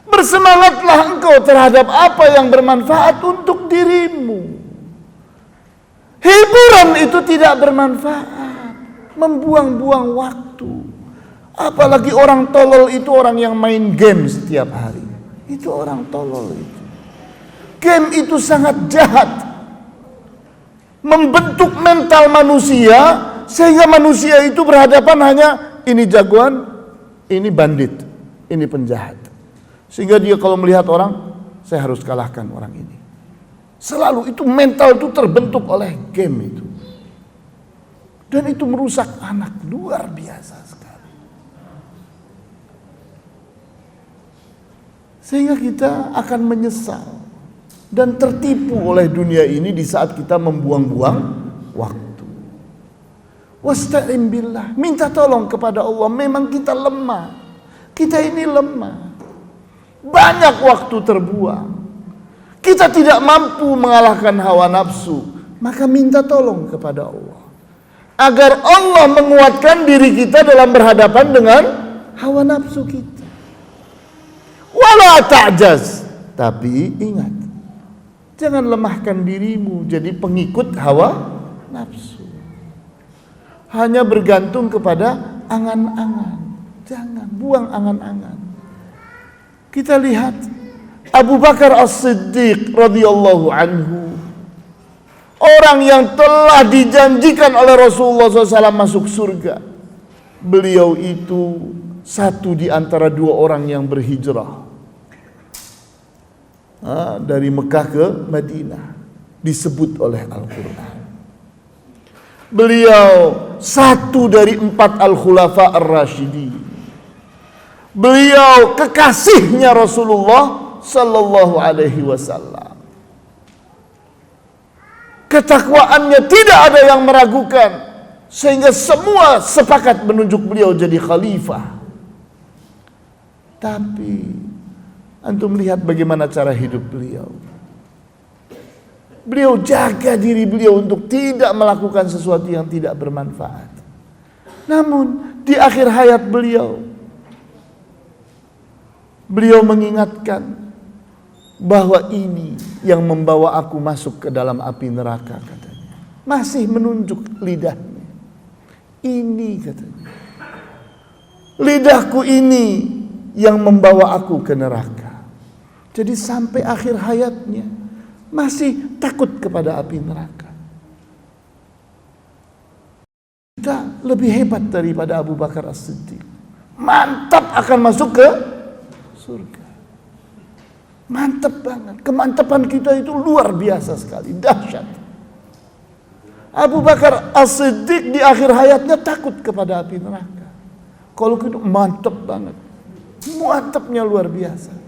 Bersemangatlah engkau terhadap apa yang bermanfaat untuk dirimu. Hiburan itu tidak bermanfaat, membuang-buang waktu. Apalagi orang tolol itu orang yang main game setiap hari. Itu orang tolol itu. Game itu sangat jahat, membentuk mental manusia sehingga manusia itu berhadapan hanya ini jagoan, ini bandit, ini penjahat. Sehingga dia kalau melihat orang, saya harus kalahkan orang ini. Selalu itu mental itu terbentuk oleh game itu. Dan itu merusak anak luar biasa sekali. Sehingga kita akan menyesal dan tertipu oleh dunia ini di saat kita membuang-buang waktu. Wasta'in billah, minta tolong kepada Allah. Memang kita lemah. Kita ini lemah. Banyak waktu terbuang. Kita tidak mampu mengalahkan hawa nafsu, maka minta tolong kepada Allah agar Allah menguatkan diri kita dalam berhadapan dengan hawa nafsu kita. Wala ta'jaz, tapi ingat, jangan lemahkan dirimu jadi pengikut hawa nafsu. Hanya bergantung kepada angan-angan. Jangan buang angan-angan. Kita lihat Abu Bakar As-Siddiq radhiyallahu anhu, orang yang telah dijanjikan oleh Rasulullah SAW masuk surga. Beliau itu satu di antara dua orang yang berhijrah dari Mekah ke Madinah, disebut oleh Al-Quran. Beliau satu dari 4 Al-Khulafa Ar-Rasyidin. Beliau kekasihnya Rasulullah sallallahu alaihi wasallam. Ketakwaannya tidak ada yang meragukan, sehingga semua sepakat menunjuk beliau jadi khalifah. Tapi antum lihat bagaimana cara hidup beliau. Beliau jaga diri beliau untuk tidak melakukan sesuatu yang tidak bermanfaat. Namun di akhir hayat beliau mengingatkan bahwa ini yang membawa aku masuk ke dalam api neraka, katanya. Masih menunjuk lidahnya. Ini, katanya, lidahku ini yang membawa aku ke neraka. Jadi sampai akhir hayatnya masih takut kepada api neraka. Kita lebih hebat daripada Abu Bakar As-Siddiq. Mantap akan masuk ke surga. Mantap banget. Kemantapan kita itu luar biasa sekali, dahsyat. Abu Bakar As-Siddiq di akhir hayatnya takut kepada api neraka. Kalau kita mantap banget. Mantapnya luar biasa.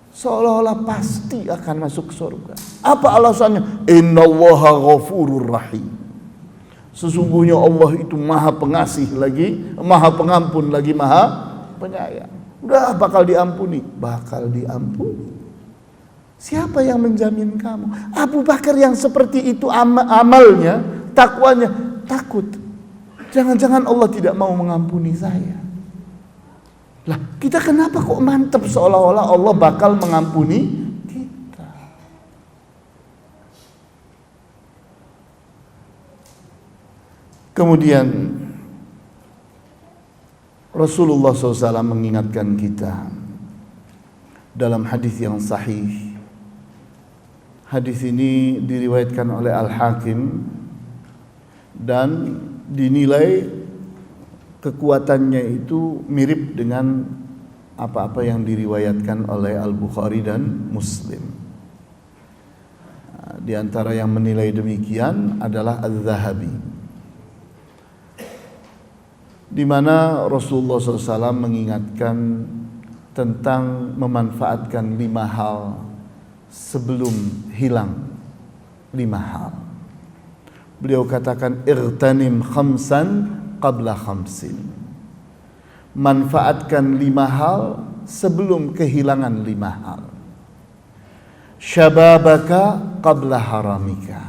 Seolah-olah pasti akan masuk surga. Apa alasannya? Innallaha ghafurur rahim. Sesungguhnya Allah itu maha pengasih lagi, maha pengampun lagi, maha penyayang. Udah bakal diampuni. Bakal diampuni. Siapa yang menjamin kamu? Abu Bakar yang seperti itu amalnya, takwanya, takut. Jangan-jangan Allah tidak mau mengampuni saya. Lah, kita kenapa kok mantap seolah-olah Allah bakal mengampuni kita? Kemudian Rasulullah SAW mengingatkan kita dalam hadis yang sahih. Hadis ini diriwayatkan oleh Al-Hakim dan dinilai kekuatannya itu mirip dengan apa-apa yang diriwayatkan oleh Al-Bukhari dan Muslim. Di antara yang menilai demikian adalah Az-Zahabi, di mana Rasulullah SAW mengingatkan tentang memanfaatkan 5 hal sebelum hilang 5 hal. Beliau katakan irtanim khamsan qabla khamsin. Manfaatkan 5 hal sebelum kehilangan 5 hal. Syababaka qabla haramika.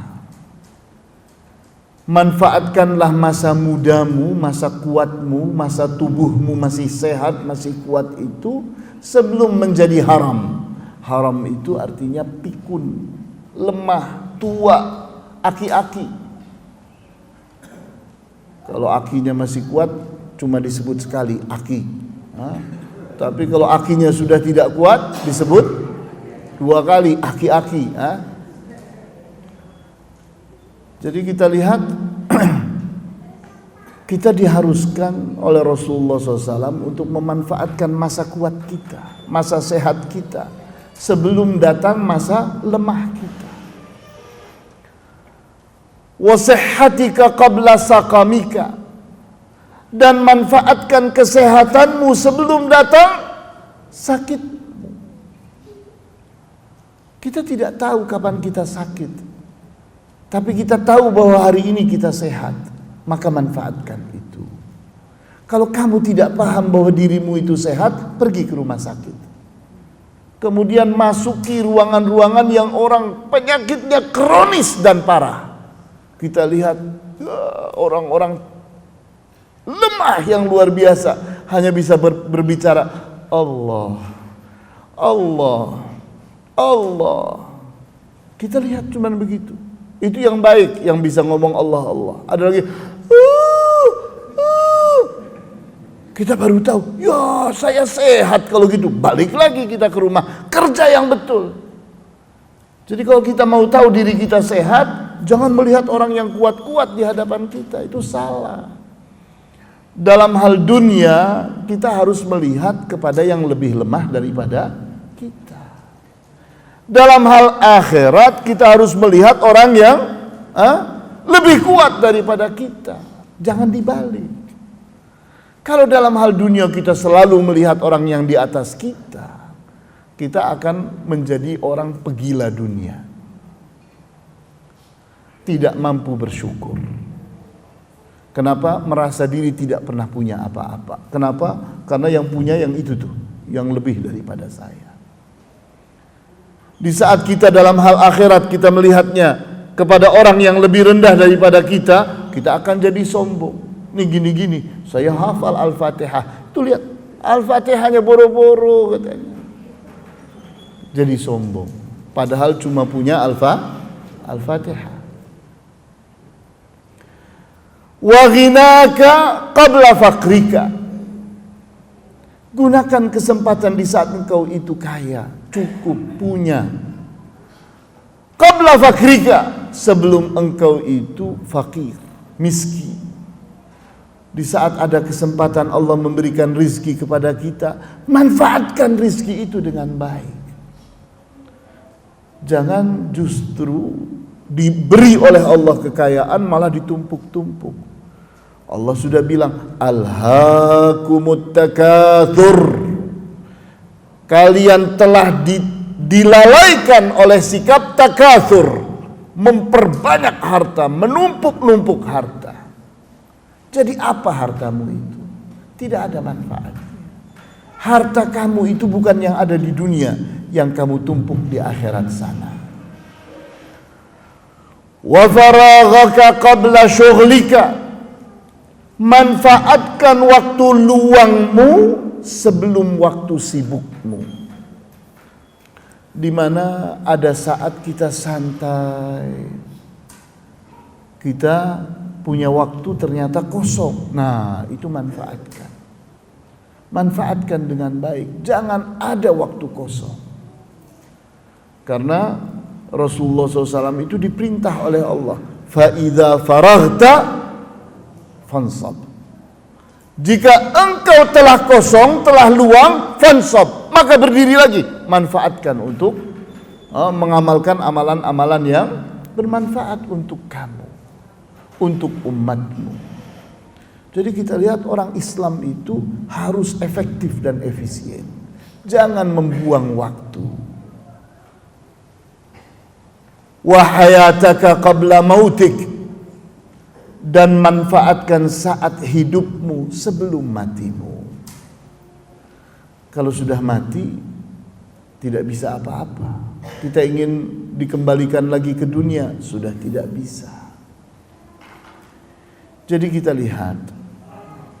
Manfaatkanlah masa mudamu, masa kuatmu, masa tubuhmu masih sehat, masih kuat itu sebelum menjadi haram. Haram itu artinya pikun, lemah, tua, aki-aki. Kalau akinya masih kuat cuma disebut sekali aki. Tapi kalau akinya sudah tidak kuat disebut 2 kali aki-aki. Jadi kita lihat kita diharuskan oleh Rasulullah SAW untuk memanfaatkan masa kuat kita, masa sehat kita sebelum datang masa lemah kita. Wa sihhatika qabla saqamika, dan manfaatkan kesehatanmu sebelum datang sakitmu. Kita tidak tahu kapan kita sakit, tapi kita tahu bahwa hari ini kita sehat, maka manfaatkan itu. Kalau kamu tidak paham bahwa dirimu itu sehat, pergi ke rumah sakit. Kemudian masuki ruangan-ruangan yang orang penyakitnya kronis dan parah. Kita lihat orang-orang lemah yang luar biasa hanya bisa berbicara Allah, Allah, Allah. Kita lihat cuman begitu. Itu yang baik, yang bisa ngomong Allah, Allah. Ada lagi kita baru tahu, ya saya sehat kalau gitu. Balik lagi kita ke rumah, kerja yang betul. Jadi kalau kita mau tahu diri kita sehat, jangan melihat orang yang kuat-kuat di hadapan kita, itu salah. Dalam hal dunia, kita harus melihat kepada yang lebih lemah daripada kita. Dalam hal akhirat, kita harus melihat orang yang lebih kuat daripada kita. Jangan dibalik. Kalau dalam hal dunia kita selalu melihat orang yang di atas kita, kita akan menjadi orang pegila dunia, tidak mampu bersyukur. Kenapa? Merasa diri tidak pernah punya apa-apa. Kenapa? Karena yang punya yang itu tuh, yang lebih daripada saya. Di saat kita dalam hal akhirat kita melihatnya kepada orang yang lebih rendah daripada kita, kita akan jadi sombong. Nih gini-gini, saya hafal Al-Fatihah. Tuh lihat, Al-Fatihahnya boro-boro katanya. Jadi sombong. Padahal cuma punya Al-Fatihah. Wa ghinaka qabla fakrika. Gunakan kesempatan di saat engkau itu kaya, cukup, punya. Qabla fakrika, sebelum engkau itu fakir, miskin. Di saat ada kesempatan Allah memberikan rizki kepada kita, manfaatkan rizki itu dengan baik. Jangan justru diberi oleh Allah kekayaan malah ditumpuk-tumpuk. Allah sudah bilang, alhaakumut takatsur. Kalian telah dilalaikan oleh sikap takatsur, memperbanyak harta, menumpuk-numpuk harta. Jadi apa hartamu itu? Tidak ada manfaatnya. Harta kamu itu bukan yang ada di dunia, yang kamu tumpuk di akhirat sana. Wa faraghaka qabla shughlika. Manfaatkan waktu luangmu sebelum waktu sibukmu. Di mana ada saat kita santai, kita punya waktu ternyata kosong. Nah, itu manfaatkan. Manfaatkan dengan baik. Jangan ada waktu kosong. Karena Rasulullah SAW itu diperintah oleh Allah, fa idza faraghta fansab. Jika engkau telah kosong, telah luang, fansab, maka berdiri lagi. Manfaatkan untuk mengamalkan amalan-amalan yang bermanfaat untuk kamu, untuk umatmu. Jadi kita lihat orang Islam itu harus efektif dan efisien. Jangan membuang waktu. Wa hayataka qabla mautik, dan manfaatkan saat hidupmu sebelum matimu. Kalau sudah mati tidak bisa apa-apa. Kita ingin dikembalikan lagi ke dunia, sudah tidak bisa. Jadi kita lihat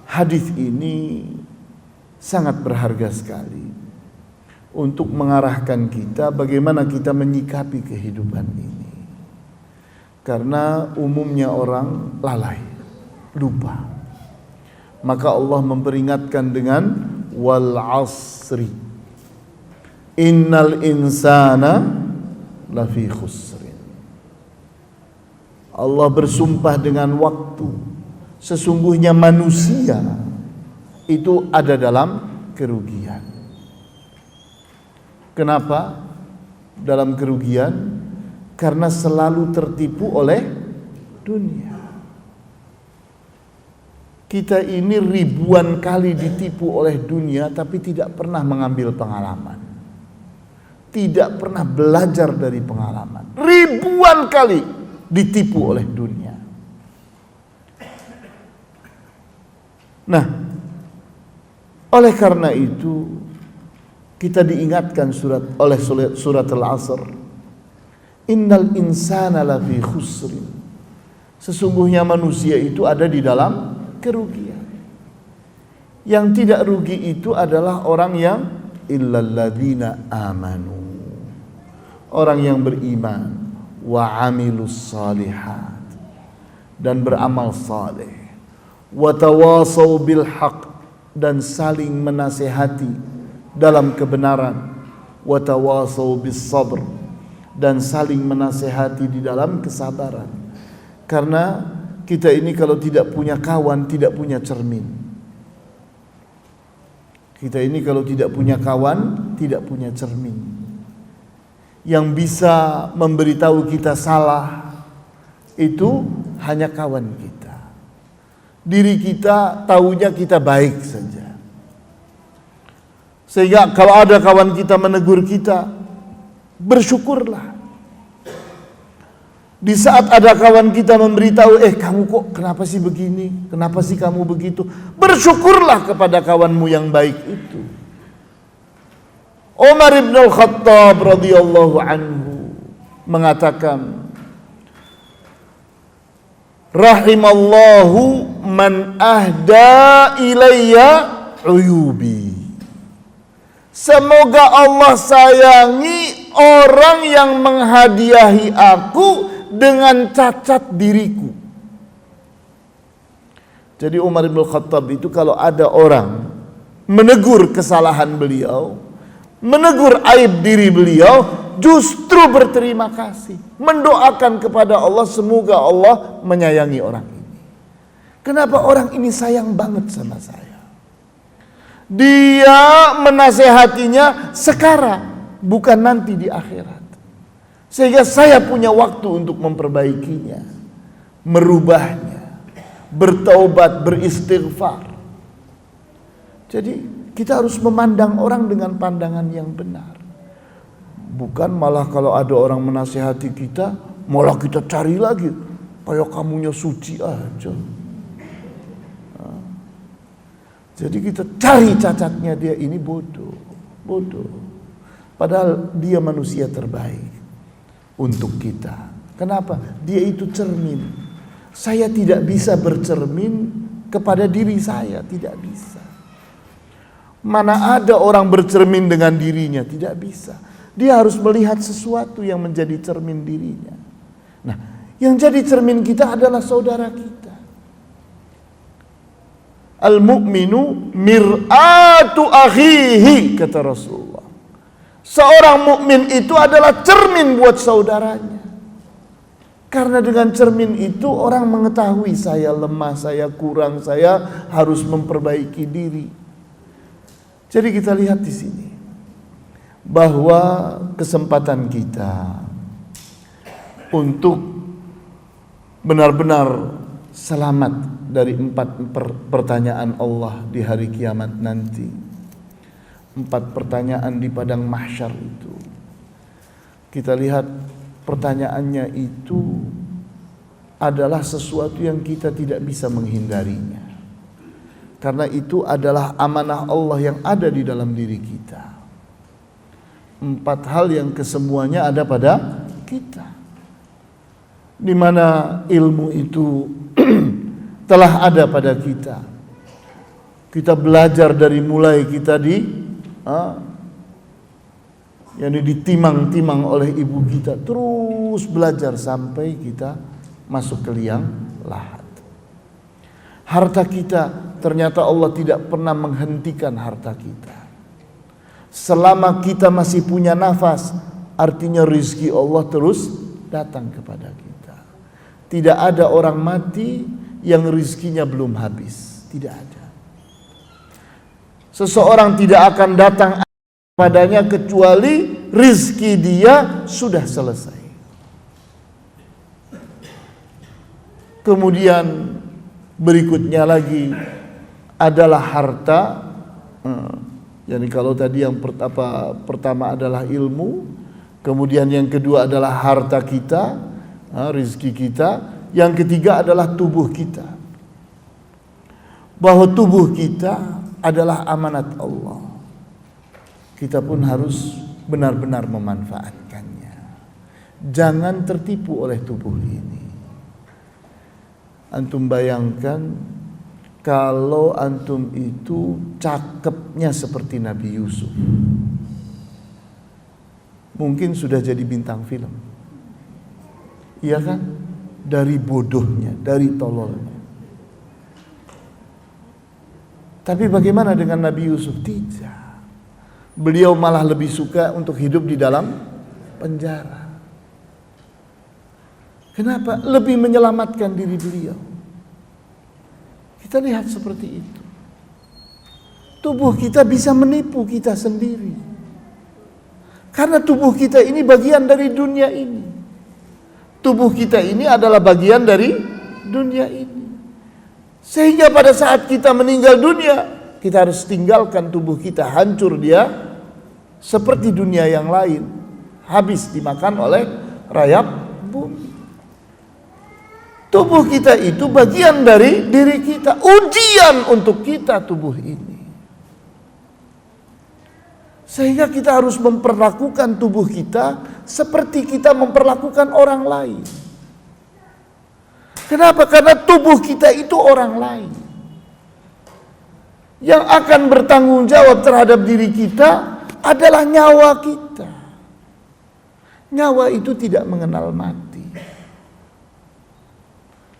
hadis ini sangat berharga sekali untuk mengarahkan kita bagaimana kita menyikapi kehidupan ini. Karena umumnya orang lalai, lupa. Maka Allah memperingatkan dengan wal asri, innal insana lafi khusrin. Allah bersumpah dengan waktu, sesungguhnya manusia itu ada dalam kerugian. Kenapa dalam kerugian? Karena selalu tertipu oleh dunia. Kita ini ribuan kali ditipu oleh dunia, tapi tidak pernah mengambil pengalaman. Tidak pernah belajar dari pengalaman. Ribuan kali ditipu oleh dunia. Nah, oleh karena itu kita diingatkan oleh surat Al-Asr, innal insana lafi khusrin. Sesungguhnya manusia itu ada di dalam kerugian. Yang tidak rugi itu adalah orang yang illalladzina amanu, orang yang beriman, wa amilus salihat, dan beramal saleh, wa tawasau bil haq, dan saling menasehati dalam kebenaran, wa tawasau bis sabr, dan saling menasehati di dalam kesabaran. Karena kita ini kalau tidak punya kawan, tidak punya cermin. Kita ini kalau tidak punya kawan, tidak punya cermin. Yang bisa memberitahu kita salah itu hanya kawan kita. Diri kita tahunya kita baik saja. Sehingga kalau ada kawan kita menegur kita, bersyukurlah. Di saat ada kawan kita memberitahu, kamu kok kenapa sih begini? Kenapa sih kamu begitu? Bersyukurlah kepada kawanmu yang baik itu. Umar ibn al-Khattab radhiyallahu anhu mengatakan, rahimallahu man ahda ilayya uyubi. Semoga Allah sayangi orang yang menghadiahi aku dengan cacat diriku. Jadi Umar bin Khattab itu kalau ada orang menegur kesalahan beliau, menegur aib diri beliau, justru berterima kasih, mendoakan kepada Allah semoga Allah menyayangi orang ini. Kenapa orang ini sayang banget sama saya? Dia menasehatinya sekarang, bukan nanti di akhirat. Sehingga saya punya waktu untuk memperbaikinya, merubahnya, bertaubat, beristighfar. Jadi kita harus memandang orang dengan pandangan yang benar. Bukan malah kalau ada orang menasehati kita, malah kita cari lagi, kayak kamunya suci aja. Jadi kita cari cacatnya dia, ini bodoh. Padahal dia manusia terbaik untuk kita. Kenapa? Dia itu cermin. Saya tidak bisa bercermin kepada diri saya, tidak bisa. Mana ada orang bercermin dengan dirinya, tidak bisa. Dia harus melihat sesuatu yang menjadi cermin dirinya. Nah, yang jadi cermin kita adalah saudara kita. Al-mu'minu mir'atu akhihi, kata Rasulullah. Seorang mukmin itu adalah cermin buat saudaranya. Karena dengan cermin itu orang mengetahui saya lemah, saya kurang, saya harus memperbaiki diri. Jadi kita lihat di sini bahwa kesempatan kita untuk benar-benar selamat dari 4 pertanyaan Allah di hari kiamat nanti. 4 pertanyaan di padang mahsyar itu. Kita lihat pertanyaannya itu adalah sesuatu yang kita tidak bisa menghindarinya. Karena itu adalah amanah Allah yang ada di dalam diri kita. 4 hal yang kesemuanya ada pada kita. Di mana ilmu itu telah ada pada kita. Kita belajar dari mulai kita ditimang-timang oleh ibu kita, terus belajar sampai kita masuk ke liang lahat. Harta kita ternyata Allah tidak pernah menghentikan harta kita. Selama kita masih punya nafas, artinya rizki Allah terus datang kepada kita. Tidak ada orang mati yang rizkinya belum habis, tidak ada. Seseorang tidak akan datang padanya kecuali rizki dia sudah selesai. Kemudian berikutnya lagi adalah harta. Jadi kalau tadi yang pertama adalah ilmu, kemudian yang kedua adalah harta kita, rizki kita, yang ketiga adalah tubuh kita. Bahwa tubuh kita adalah amanat Allah. Kita pun harus benar-benar memanfaatkannya. Jangan tertipu oleh tubuh ini. Antum bayangkan kalau antum itu cakepnya seperti Nabi Yusuf, mungkin sudah jadi bintang film. Iya kan? Dari bodohnya, dari tololnya. Tapi bagaimana dengan Nabi Yusuf? Tidak. Beliau malah lebih suka untuk hidup di dalam penjara. Kenapa? Lebih menyelamatkan diri beliau. Kita lihat seperti itu. Tubuh kita bisa menipu kita sendiri. Karena tubuh kita ini bagian dari dunia ini. Tubuh kita ini adalah bagian dari dunia ini. Sehingga pada saat kita meninggal dunia, kita harus tinggalkan tubuh kita, hancur dia seperti dunia yang lain, habis dimakan oleh rayap bumi. Tubuh kita itu bagian dari diri kita, ujian untuk kita tubuh ini. Sehingga kita harus memperlakukan tubuh kita seperti kita memperlakukan orang lain. Kenapa? Karena tubuh kita itu orang lain. Yang akan bertanggung jawab terhadap diri kita adalah nyawa kita. Nyawa itu tidak mengenal mati.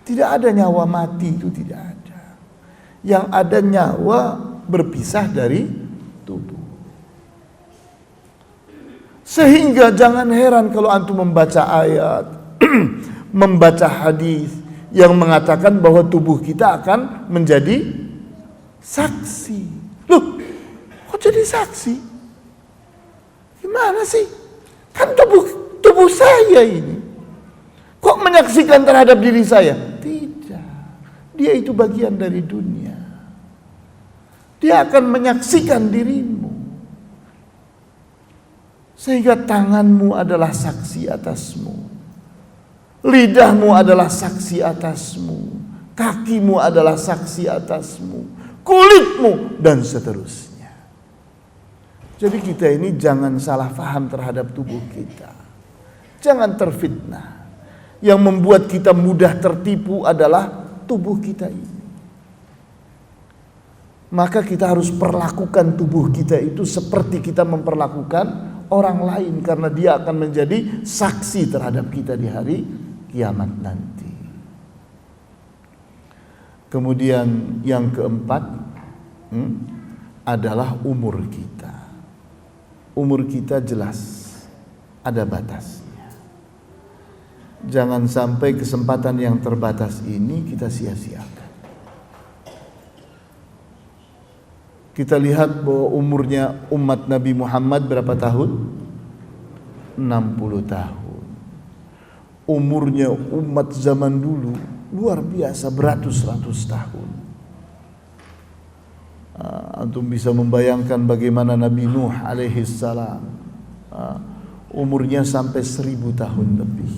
Tidak ada nyawa mati, itu tidak ada. Yang ada nyawa berpisah dari tubuh. Sehingga jangan heran kalau antum membaca ayat, membaca hadis yang mengatakan bahwa tubuh kita akan menjadi saksi. Loh, kok jadi saksi? Gimana sih? Kan tubuh saya ini. Kok menyaksikan terhadap diri saya? Tidak. Dia itu bagian dari dunia. Dia akan menyaksikan dirimu. Sehingga tanganmu adalah saksi atasmu. Lidahmu adalah saksi atasmu. Kakimu adalah saksi atasmu. Kulitmu dan seterusnya. Jadi kita ini jangan salah faham terhadap tubuh kita. Jangan terfitnah. Yang membuat kita mudah tertipu adalah tubuh kita ini. Maka kita harus perlakukan tubuh kita itu seperti kita memperlakukan orang lain, karena dia akan menjadi saksi terhadap kita di hari kiamat nanti. Kemudian yang keempat adalah umur kita. Umur kita jelas ada batasnya. Jangan sampai kesempatan yang terbatas ini kita sia-siakan. Kita lihat bahwa umurnya umat Nabi Muhammad berapa tahun? 60 tahun. Umurnya umat zaman dulu luar biasa, beratus-ratus tahun. Antum bisa membayangkan bagaimana Nabi Nuh alaihi salam umurnya sampai 1000 tahun lebih.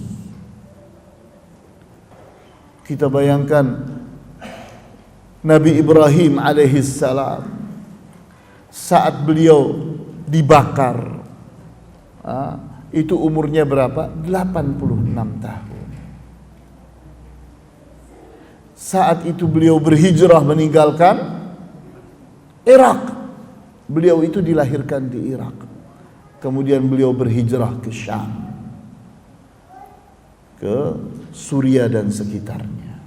Kita bayangkan Nabi Ibrahim alaihi salam saat beliau dibakar, itu umurnya berapa? 86 tahun. Saat itu beliau berhijrah meninggalkan Irak. Beliau itu dilahirkan di Irak. Kemudian beliau berhijrah ke Syam, ke Suriah dan sekitarnya.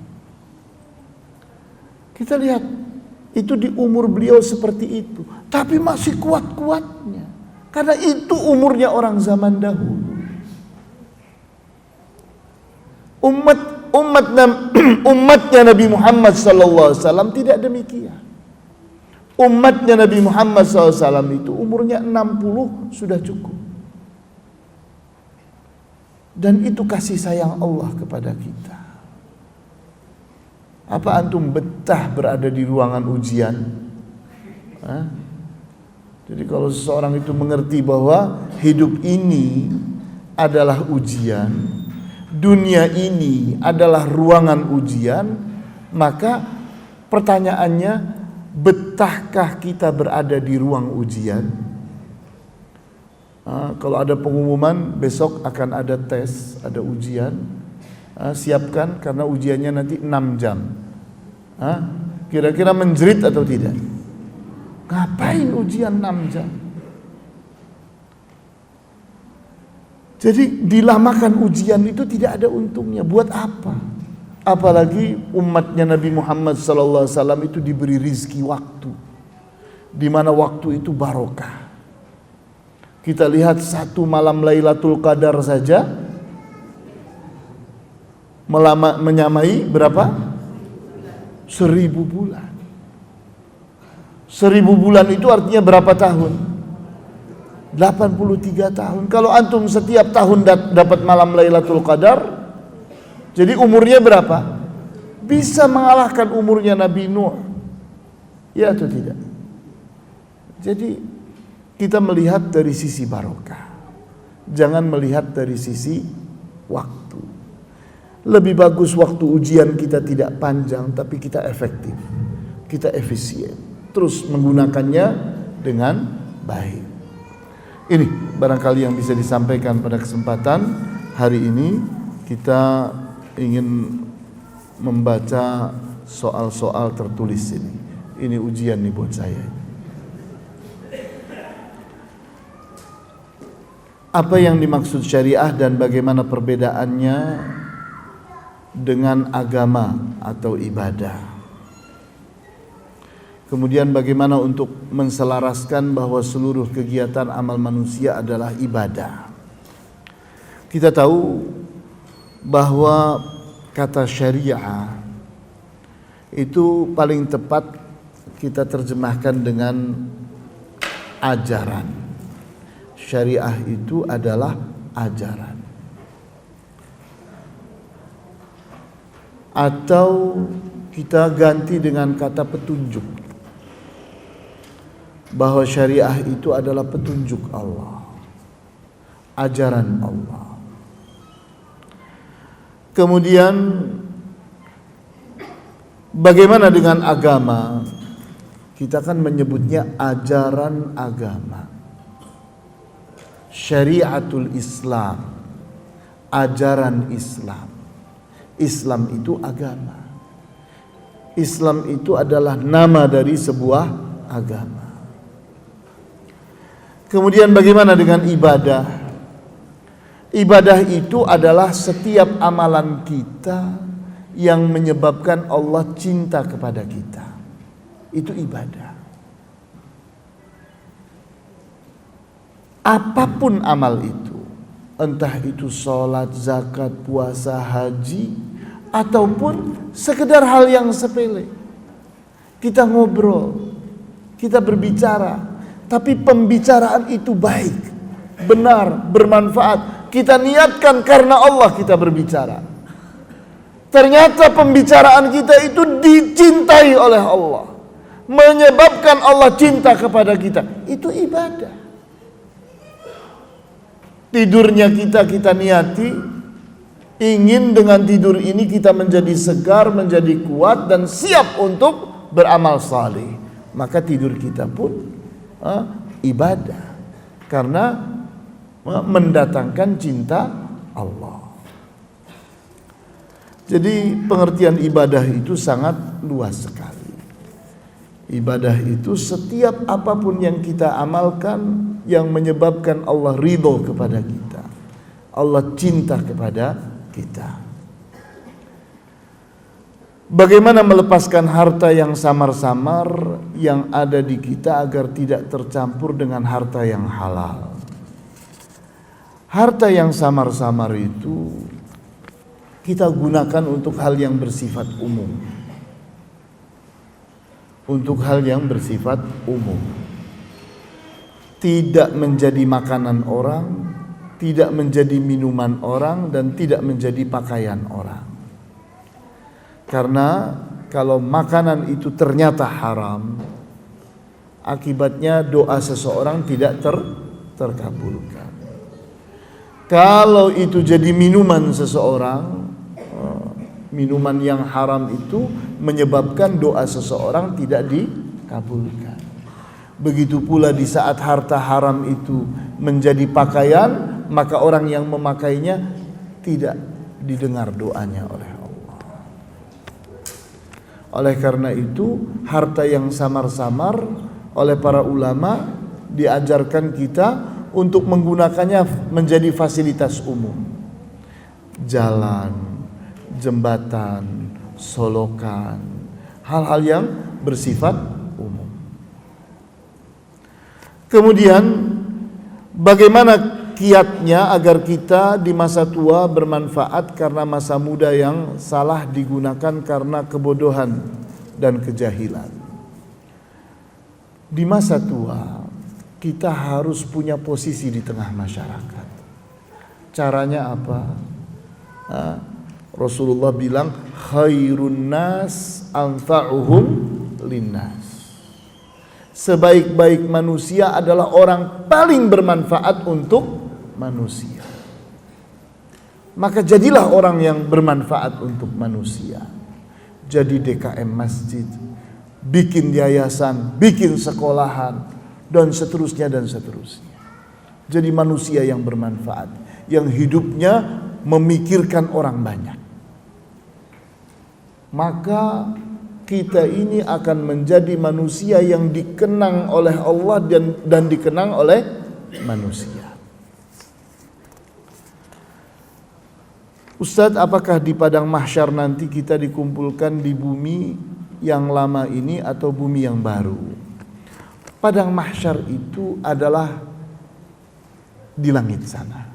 Kita lihat itu di umur beliau seperti itu, tapi masih kuat-kuatnya. Karena itu umurnya orang zaman dahulu. Umatnya Nabi Muhammad SAW tidak demikian. Umatnya Nabi Muhammad SAW itu umurnya 60 sudah cukup. Dan itu kasih sayang Allah kepada kita. Apa antum betah berada di ruangan ujian? Jadi kalau seseorang itu mengerti bahwa hidup ini adalah ujian, dunia ini adalah ruangan ujian, maka pertanyaannya, betahkah kita berada di ruang ujian? Kalau ada pengumuman besok akan ada tes, ada ujian, siapkan karena ujiannya nanti 6 jam. Kira-kira menjerit atau tidak? Ngapain ujian 6 jam? Jadi dilamakan ujian itu tidak ada untungnya. Buat apa? Apalagi umatnya Nabi Muhammad SAW itu diberi rizki waktu, di mana waktu itu barokah. Kita lihat satu malam Lailatul Qadar saja menyamai berapa? 1000 bulan. 1000 bulan itu artinya berapa tahun? 83 tahun. Kalau antum setiap tahun dapat malam Lailatul Qadar, jadi umurnya berapa? Bisa mengalahkan umurnya Nabi Nuh. Ya atau tidak? Jadi kita melihat dari sisi barokah. Jangan melihat dari sisi waktu. Lebih bagus waktu ujian kita tidak panjang, tapi kita efektif, kita efisien, terus menggunakannya dengan baik. Ini barangkali yang bisa disampaikan pada kesempatan hari ini. Kita ingin membaca soal-soal tertulis ini. Ini ujian nih buat saya. Apa yang dimaksud syariah dan bagaimana perbedaannya dengan agama atau ibadah? Kemudian bagaimana untuk menselaraskan bahwa seluruh kegiatan amal manusia adalah ibadah? Kita tahu bahwa kata syariah itu paling tepat kita terjemahkan dengan ajaran. Syariah itu adalah ajaran. Atau kita ganti dengan kata petunjuk, bahwa syariah itu adalah petunjuk Allah, ajaran Allah. Kemudian bagaimana dengan agama? Kita kan menyebutnya ajaran agama, syariatul Islam, ajaran Islam. Islam itu agama. Islam itu adalah nama dari sebuah agama. Kemudian bagaimana dengan ibadah? Ibadah itu adalah setiap amalan kita yang menyebabkan Allah cinta kepada kita. Itu ibadah. Apapun amal itu, entah itu sholat, zakat, puasa, haji, ataupun sekedar hal yang sepele. Kita ngobrol, kita berbicara, tapi pembicaraan itu baik, benar, bermanfaat. Kita niatkan karena Allah kita berbicara. Ternyata pembicaraan kita itu dicintai oleh Allah, menyebabkan Allah cinta kepada kita. Itu ibadah. Tidurnya kita niati, ingin dengan tidur ini kita menjadi segar, menjadi kuat, dan siap untuk beramal saleh. Maka tidur kita pun ibadah, karena mendatangkan cinta Allah. Jadi pengertian ibadah itu sangat luas sekali. Ibadah itu setiap apapun yang kita amalkan yang menyebabkan Allah ridho kepada kita, Allah cinta kepada kita. Bagaimana melepaskan harta yang samar-samar yang ada di kita agar tidak tercampur dengan harta yang halal? Harta yang samar-samar itu kita gunakan untuk hal yang bersifat umum. Untuk hal yang bersifat umum. Tidak menjadi makanan orang, tidak menjadi minuman orang, dan tidak menjadi pakaian orang. Karena kalau makanan itu ternyata haram, akibatnya doa seseorang tidak terkabulkan. Kalau itu jadi minuman seseorang, minuman yang haram itu menyebabkan doa seseorang tidak dikabulkan. Begitu pula di saat harta haram itu menjadi pakaian, maka orang yang memakainya tidak didengar doanya oleh Allah. Oleh karena itu, harta yang samar-samar oleh para ulama diajarkan kita untuk menggunakannya menjadi fasilitas umum. Jalan, jembatan, solokan, hal-hal yang bersifat umum. Kemudian bagaimana kiatnya agar kita di masa tua bermanfaat, karena masa muda yang salah digunakan karena kebodohan dan kejahilan. Di masa tua kita harus punya posisi di tengah masyarakat. Caranya apa? Rasulullah bilang khairun nas anfa'uhum linnas. Sebaik-baik manusia adalah orang paling bermanfaat untuk manusia. Maka jadilah orang yang bermanfaat untuk manusia. Jadi DKM masjid, bikin yayasan, bikin sekolahan, dan seterusnya dan seterusnya. Jadi manusia yang bermanfaat, yang hidupnya memikirkan orang banyak. Maka kita ini akan menjadi manusia yang dikenang oleh Allah dan dikenang oleh manusia. Ustadz, apakah di padang mahsyar nanti kita dikumpulkan di bumi yang lama ini atau bumi yang baru? Padang mahsyar itu adalah di langit sana.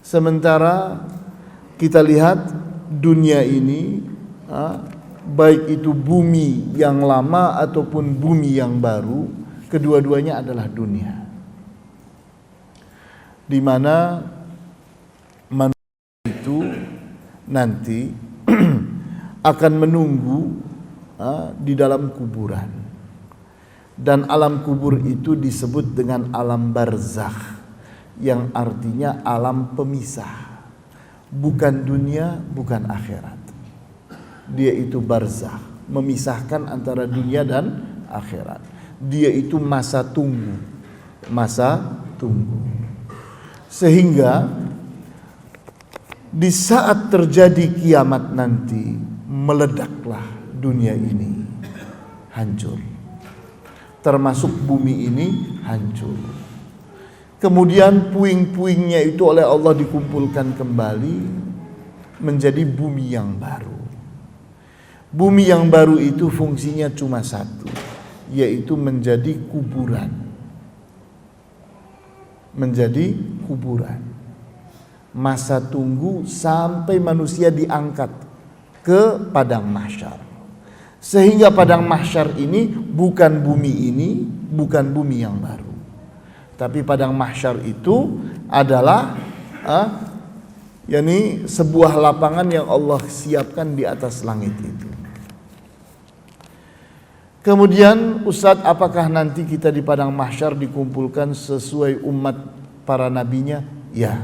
Sementara kita lihat dunia ini, baik itu bumi yang lama ataupun bumi yang baru, kedua-duanya adalah dunia, di mana manusia itu nanti akan menunggu di dalam kuburan, dan alam kubur itu disebut dengan alam barzakh, yang artinya alam pemisah, bukan dunia, bukan akhirat. Dia itu barzakh, memisahkan antara dunia dan akhirat. Dia itu masa tunggu, sehingga di saat terjadi kiamat nanti, meledaklah dunia ini, hancur. Termasuk bumi ini hancur. Kemudian puing-puingnya itu oleh Allah dikumpulkan kembali menjadi bumi yang baru. Bumi yang baru itu fungsinya cuma satu, yaitu menjadi kuburan. menjadi kuburan. Masa tunggu sampai manusia diangkat ke padang mahsyar. Sehingga padang mahsyar ini bukan bumi ini, bukan bumi yang baru. Tapi padang mahsyar itu adalah yakni sebuah lapangan yang Allah siapkan di atas langit itu. Kemudian, Ustadz, apakah nanti kita di padang mahsyar dikumpulkan sesuai umat para nabinya? Ya.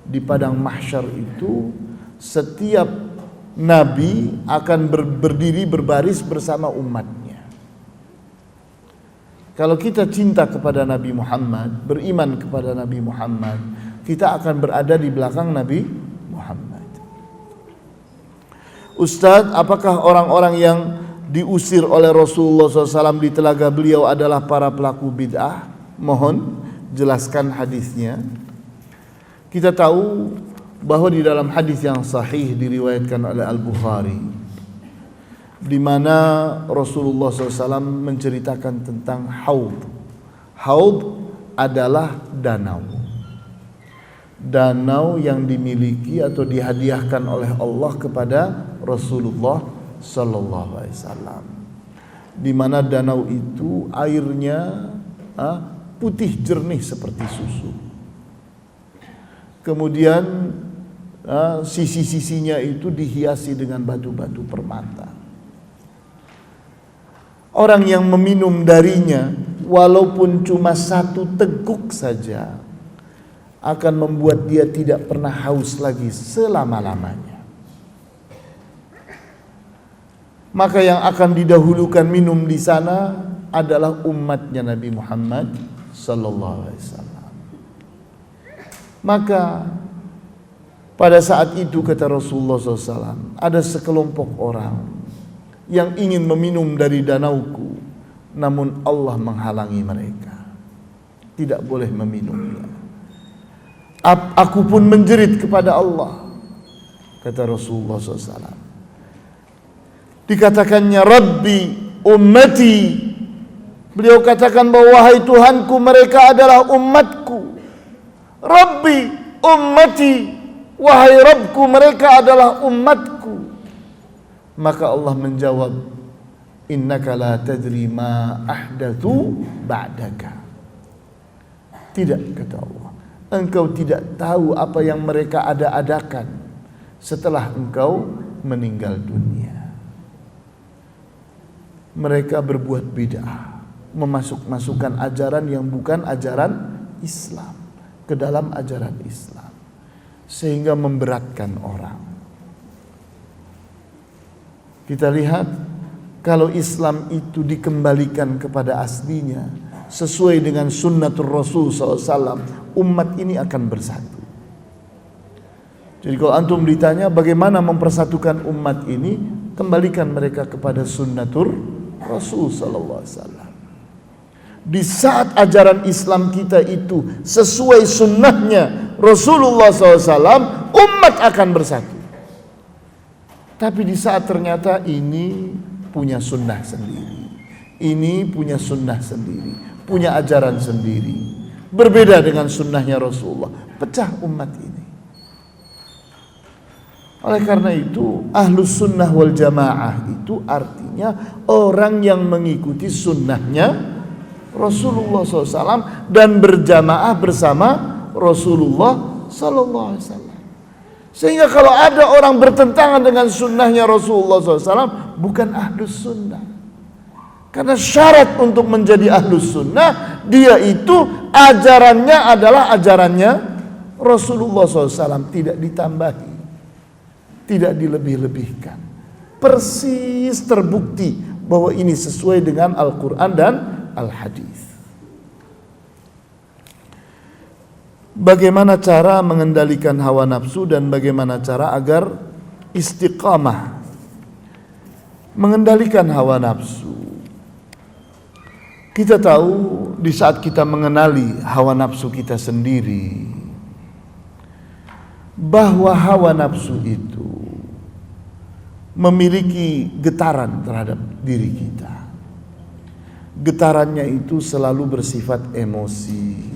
Di padang mahsyar itu setiap nabi akan berdiri berbaris bersama umatnya. Kalau kita cinta kepada Nabi Muhammad, beriman kepada Nabi Muhammad, kita akan berada di belakang Nabi Muhammad. Ustadz, apakah orang-orang yang diusir oleh Rasulullah SAW di telaga beliau adalah para pelaku bid'ah? Mohon jelaskan hadisnya. Kita tahu bahwa di dalam hadis yang sahih diriwayatkan oleh Al-Bukhari, di mana Rasulullah SAW menceritakan tentang haud. Haud adalah danau yang dimiliki atau dihadiahkan oleh Allah kepada Rasulullah SAW, di mana danau itu airnya putih jernih seperti susu. Kemudian sisi-sisinya itu dihiasi dengan batu-batu permata. Orang yang meminum darinya walaupun cuma satu teguk saja akan membuat dia tidak pernah haus lagi selama-lamanya. Maka yang akan didahulukan minum di sana adalah umatnya Nabi Muhammad sallallahu alaihi wasallam. Maka pada saat itu kata Rasulullah SAW, ada sekelompok orang yang ingin meminum dari danauku, namun Allah menghalangi mereka, tidak boleh meminumnya. Aku pun menjerit kepada Allah, kata Rasulullah SAW. Dikatakannya Rabbi ummati, beliau katakan bahwa wahai Tuhanku, mereka adalah umatku. Rabbi ummati, wahai Rabbku, mereka adalah umatku. Maka Allah menjawab, innaka la tadri ma ahdathu ba'daka. Tidak, kata Allah, engkau tidak tahu apa yang mereka ada-adakan setelah engkau meninggal dunia. Mereka berbuat bid'ah, memasukkan ajaran yang bukan ajaran Islam ke dalam ajaran Islam, sehingga memberatkan orang. Kita lihat, kalau Islam itu dikembalikan kepada aslinya sesuai dengan sunnatul Rasul SAW, umat ini akan bersatu. Jadi kalau antum ditanya bagaimana mempersatukan umat ini, kembalikan mereka kepada sunnatul Rasul SAW. Di saat ajaran Islam kita itu sesuai sunnahnya Rasulullah SAW, umat akan bersatu. Tapi di saat ternyata ini punya sunnah sendiri, ini punya sunnah sendiri, punya ajaran sendiri, berbeda dengan sunnahnya Rasulullah, pecah umat ini. Oleh karena itu, ahlus sunnah wal jamaah itu artinya orang yang mengikuti sunnahnya Rasulullah SAW dan berjamaah bersama Rasulullah SAW. Sehingga kalau ada orang bertentangan dengan sunnahnya Rasulullah SAW, bukan ahlus sunnah. Karena syarat untuk menjadi ahlus sunnah, dia itu ajarannya adalah ajarannya Rasulullah SAW, tidak ditambahi, tidak dilebih-lebihkan. Persis terbukti bahwa ini sesuai dengan Al-Quran dan Al-Hadis. Bagaimana cara mengendalikan hawa nafsu dan bagaimana cara agar istiqamah mengendalikan hawa nafsu? Kita tahu di saat kita mengenali hawa nafsu kita sendiri, bahwa hawa nafsu itu memiliki getaran terhadap diri kita. Getarannya itu selalu bersifat emosi.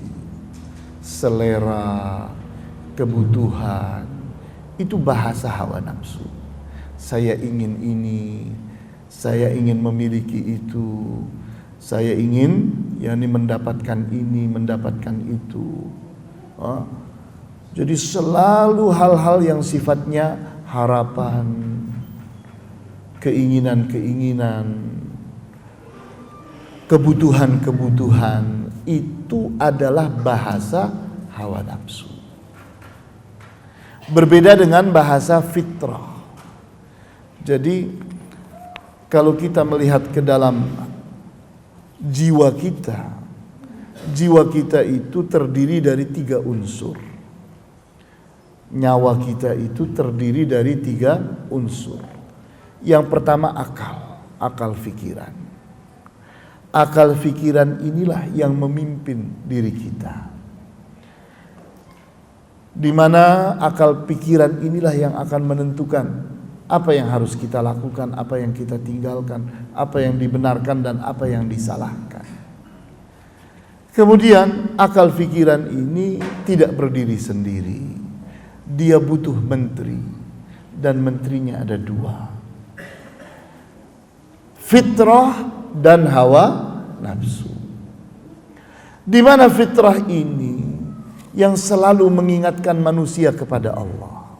selera, kebutuhan. Itu bahasa hawa nafsu. Saya ingin ini, saya ingin memiliki itu, saya ingin mendapatkan ini, mendapatkan itu. Jadi selalu hal-hal yang sifatnya harapan, keinginan-keinginan, kebutuhan-kebutuhan, itu adalah bahasa hawa nafsu. Berbeda dengan bahasa fitrah. Jadi kalau kita melihat ke dalam jiwa kita itu terdiri dari 3 unsur. Nyawa kita itu terdiri dari 3 unsur. Yang pertama akal pikiran. Akal pikiran inilah yang memimpin diri kita. Di mana akal pikiran inilah yang akan menentukan apa yang harus kita lakukan, apa yang kita tinggalkan, apa yang dibenarkan dan apa yang disalahkan. Kemudian akal pikiran ini tidak berdiri sendiri. Dia butuh menteri, dan menterinya ada 2. Fitrah dan hawa nafsu. Di mana fitrah ini yang selalu mengingatkan manusia kepada Allah.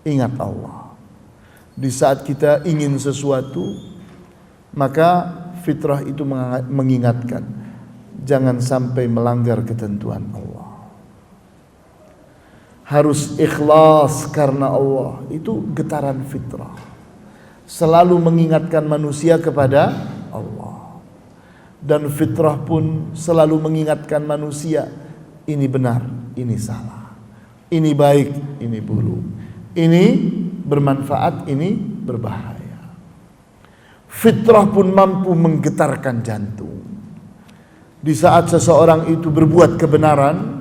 Ingat Allah. Di saat kita ingin sesuatu, maka fitrah itu mengingatkan jangan sampai melanggar ketentuan Allah. Harus ikhlas karena Allah. Itu getaran fitrah. Selalu mengingatkan manusia kepada Allah. Dan fitrah pun selalu mengingatkan manusia, ini benar, ini salah. Ini baik, ini buruk. Ini bermanfaat, ini berbahaya. Fitrah pun mampu menggetarkan jantung. Di saat seseorang itu berbuat kebenaran,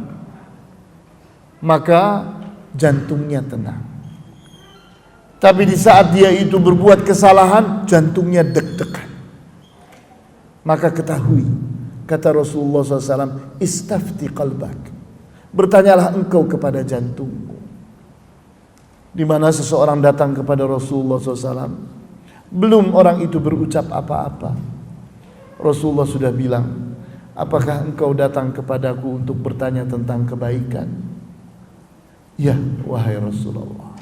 maka jantungnya tenang. Tapi di saat dia itu berbuat kesalahan, jantungnya deg-degan. Maka ketahui, kata Rasulullah SAW, istafti qalbak. Bertanyalah engkau kepada jantungmu. Di mana seseorang datang kepada Rasulullah SAW, belum orang itu berucap apa-apa, Rasulullah sudah bilang, apakah engkau datang kepadaku untuk bertanya tentang kebaikan? Ya, wahai Rasulullah.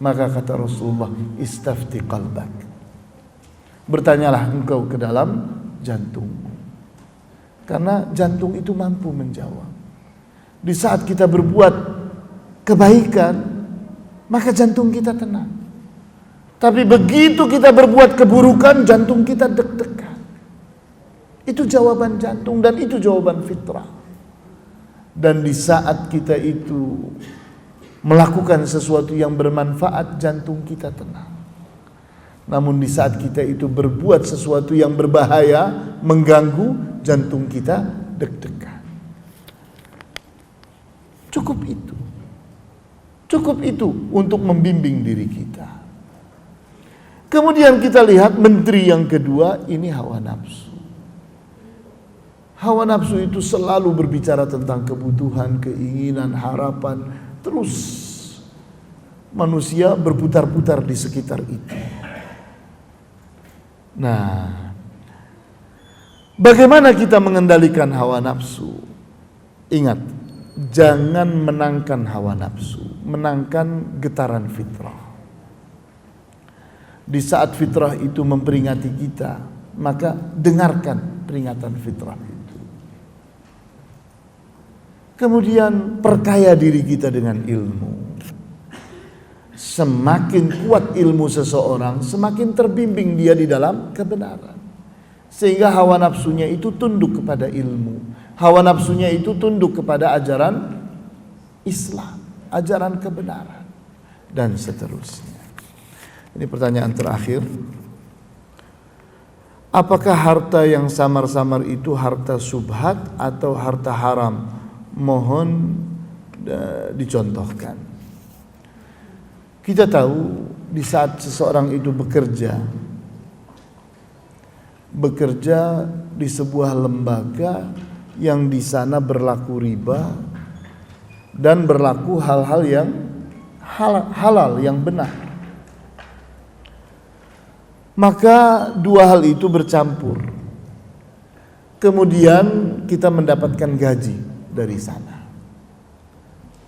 Maka kata Rasulullah, istafti qalbak. Bertanyalah engkau ke dalam jantungmu. Karena jantung itu mampu menjawab. Di saat kita berbuat kebaikan, maka jantung kita tenang. Tapi begitu kita berbuat keburukan, jantung kita deg-degan. Itu jawaban jantung dan itu jawaban fitrah. Dan di saat kita itu melakukan sesuatu yang bermanfaat, jantung kita tenang. Namun di saat kita itu berbuat sesuatu yang berbahaya, mengganggu, jantung kita deg-degan. Cukup itu. Cukup itu untuk membimbing diri kita. Kemudian kita lihat menteri yang kedua, ini hawa nafsu. Hawa nafsu itu selalu berbicara tentang kebutuhan, keinginan, harapan. Terus manusia berputar-putar di sekitar itu. Nah, bagaimana kita mengendalikan hawa nafsu? Ingat, jangan menangkan hawa nafsu, menangkan getaran fitrah. Di saat fitrah itu memperingati kita, maka dengarkan peringatan fitrah itu. Kemudian perkaya diri kita dengan ilmu. Semakin kuat ilmu seseorang, semakin terbimbing dia di dalam kebenaran. Sehingga hawa nafsunya itu tunduk kepada ilmu. Hawa nafsunya itu tunduk kepada ajaran Islam, ajaran kebenaran, dan seterusnya. Ini pertanyaan terakhir. Apakah harta yang samar-samar itu harta subhat atau harta haram? Mohon dicontohkan. Kita tahu di saat seseorang itu bekerja di sebuah lembaga yang di sana berlaku riba, dan berlaku hal-hal yang halal yang benar. Maka dua hal itu bercampur. Kemudian kita mendapatkan gaji dari sana.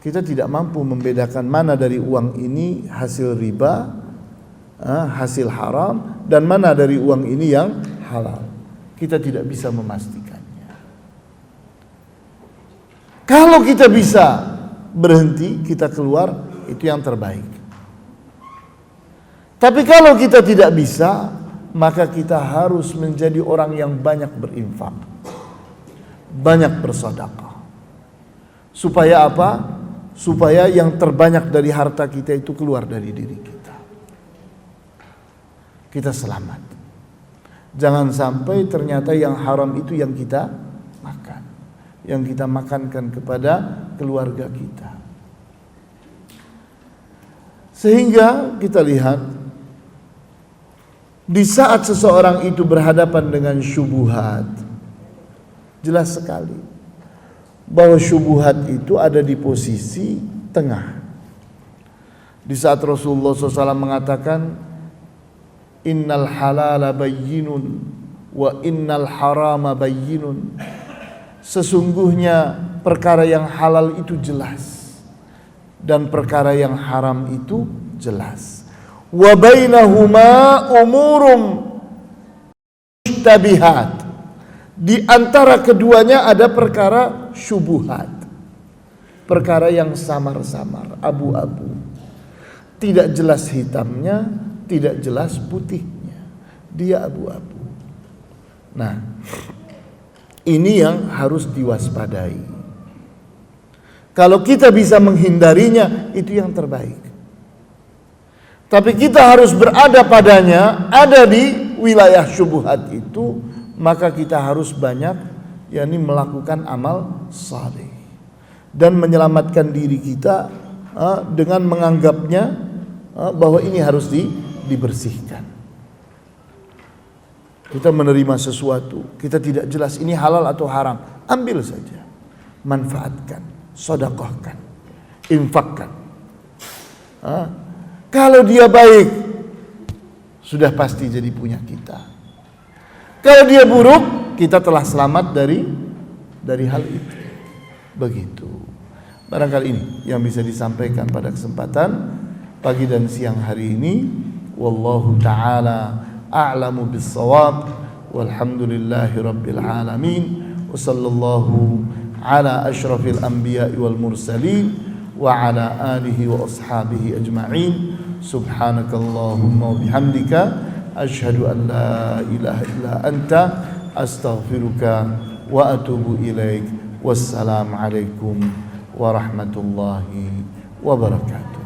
Kita tidak mampu membedakan mana dari uang ini hasil riba, hasil haram, dan mana dari uang ini yang halal. Kita tidak bisa memastikannya. Kalau kita bisa berhenti, kita keluar, itu yang terbaik. Tapi kalau kita tidak bisa, maka kita harus menjadi orang yang banyak berinfak, banyak bersedekah. Supaya apa? Supaya yang terbanyak dari harta kita itu keluar dari diri kita. Kita selamat. Jangan sampai ternyata yang haram itu yang kita makan, yang kita makankan kepada keluarga kita. Sehingga kita lihat di saat seseorang itu berhadapan dengan syubhat, jelas sekali bahwa syubhat itu ada di posisi tengah. Di saat Rasulullah SAW mengatakan, innal halala bayyinun wa innal harama bayyinun. Sesungguhnya perkara yang halal itu jelas dan perkara yang haram itu jelas. Wa bainahuma umurum mushtabihat. Di antara keduanya ada perkara syubhat, perkara yang samar-samar, abu-abu, tidak jelas hitamnya, tidak jelas putihnya, dia abu-abu. Nah, ini yang harus diwaspadai. Kalau kita bisa menghindarinya, itu yang terbaik. Tapi kita harus berada padanya, ada di wilayah syubhat itu, maka kita harus banyak yakni melakukan amal saleh dan menyelamatkan diri kita dengan menganggapnya bahwa ini harus dibersihkan. Kita menerima sesuatu, kita tidak jelas ini halal atau haram, ambil saja, manfaatkan, sedekahkan, infakkan. Kalau dia baik, sudah pasti jadi punya kita. Kalau dia buruk, kita telah selamat dari hal itu. Begitu. Barangkali ini yang bisa disampaikan pada kesempatan pagi dan siang hari ini. Wallahu ta'ala a'lamu bis-shawab. Walhamdulillahi rabbil alamin. Wa sallallahu ala asyrafil anbiya'i wal mursalin wa ala alihi wa ashabihi ajma'in. Subhanakallahumma wa bihamdika asyhadu an la ilaha illa anta astaghfiruka wa atubu ilaik. Wassalamu alaikum warahmatullahi wabarakatuh.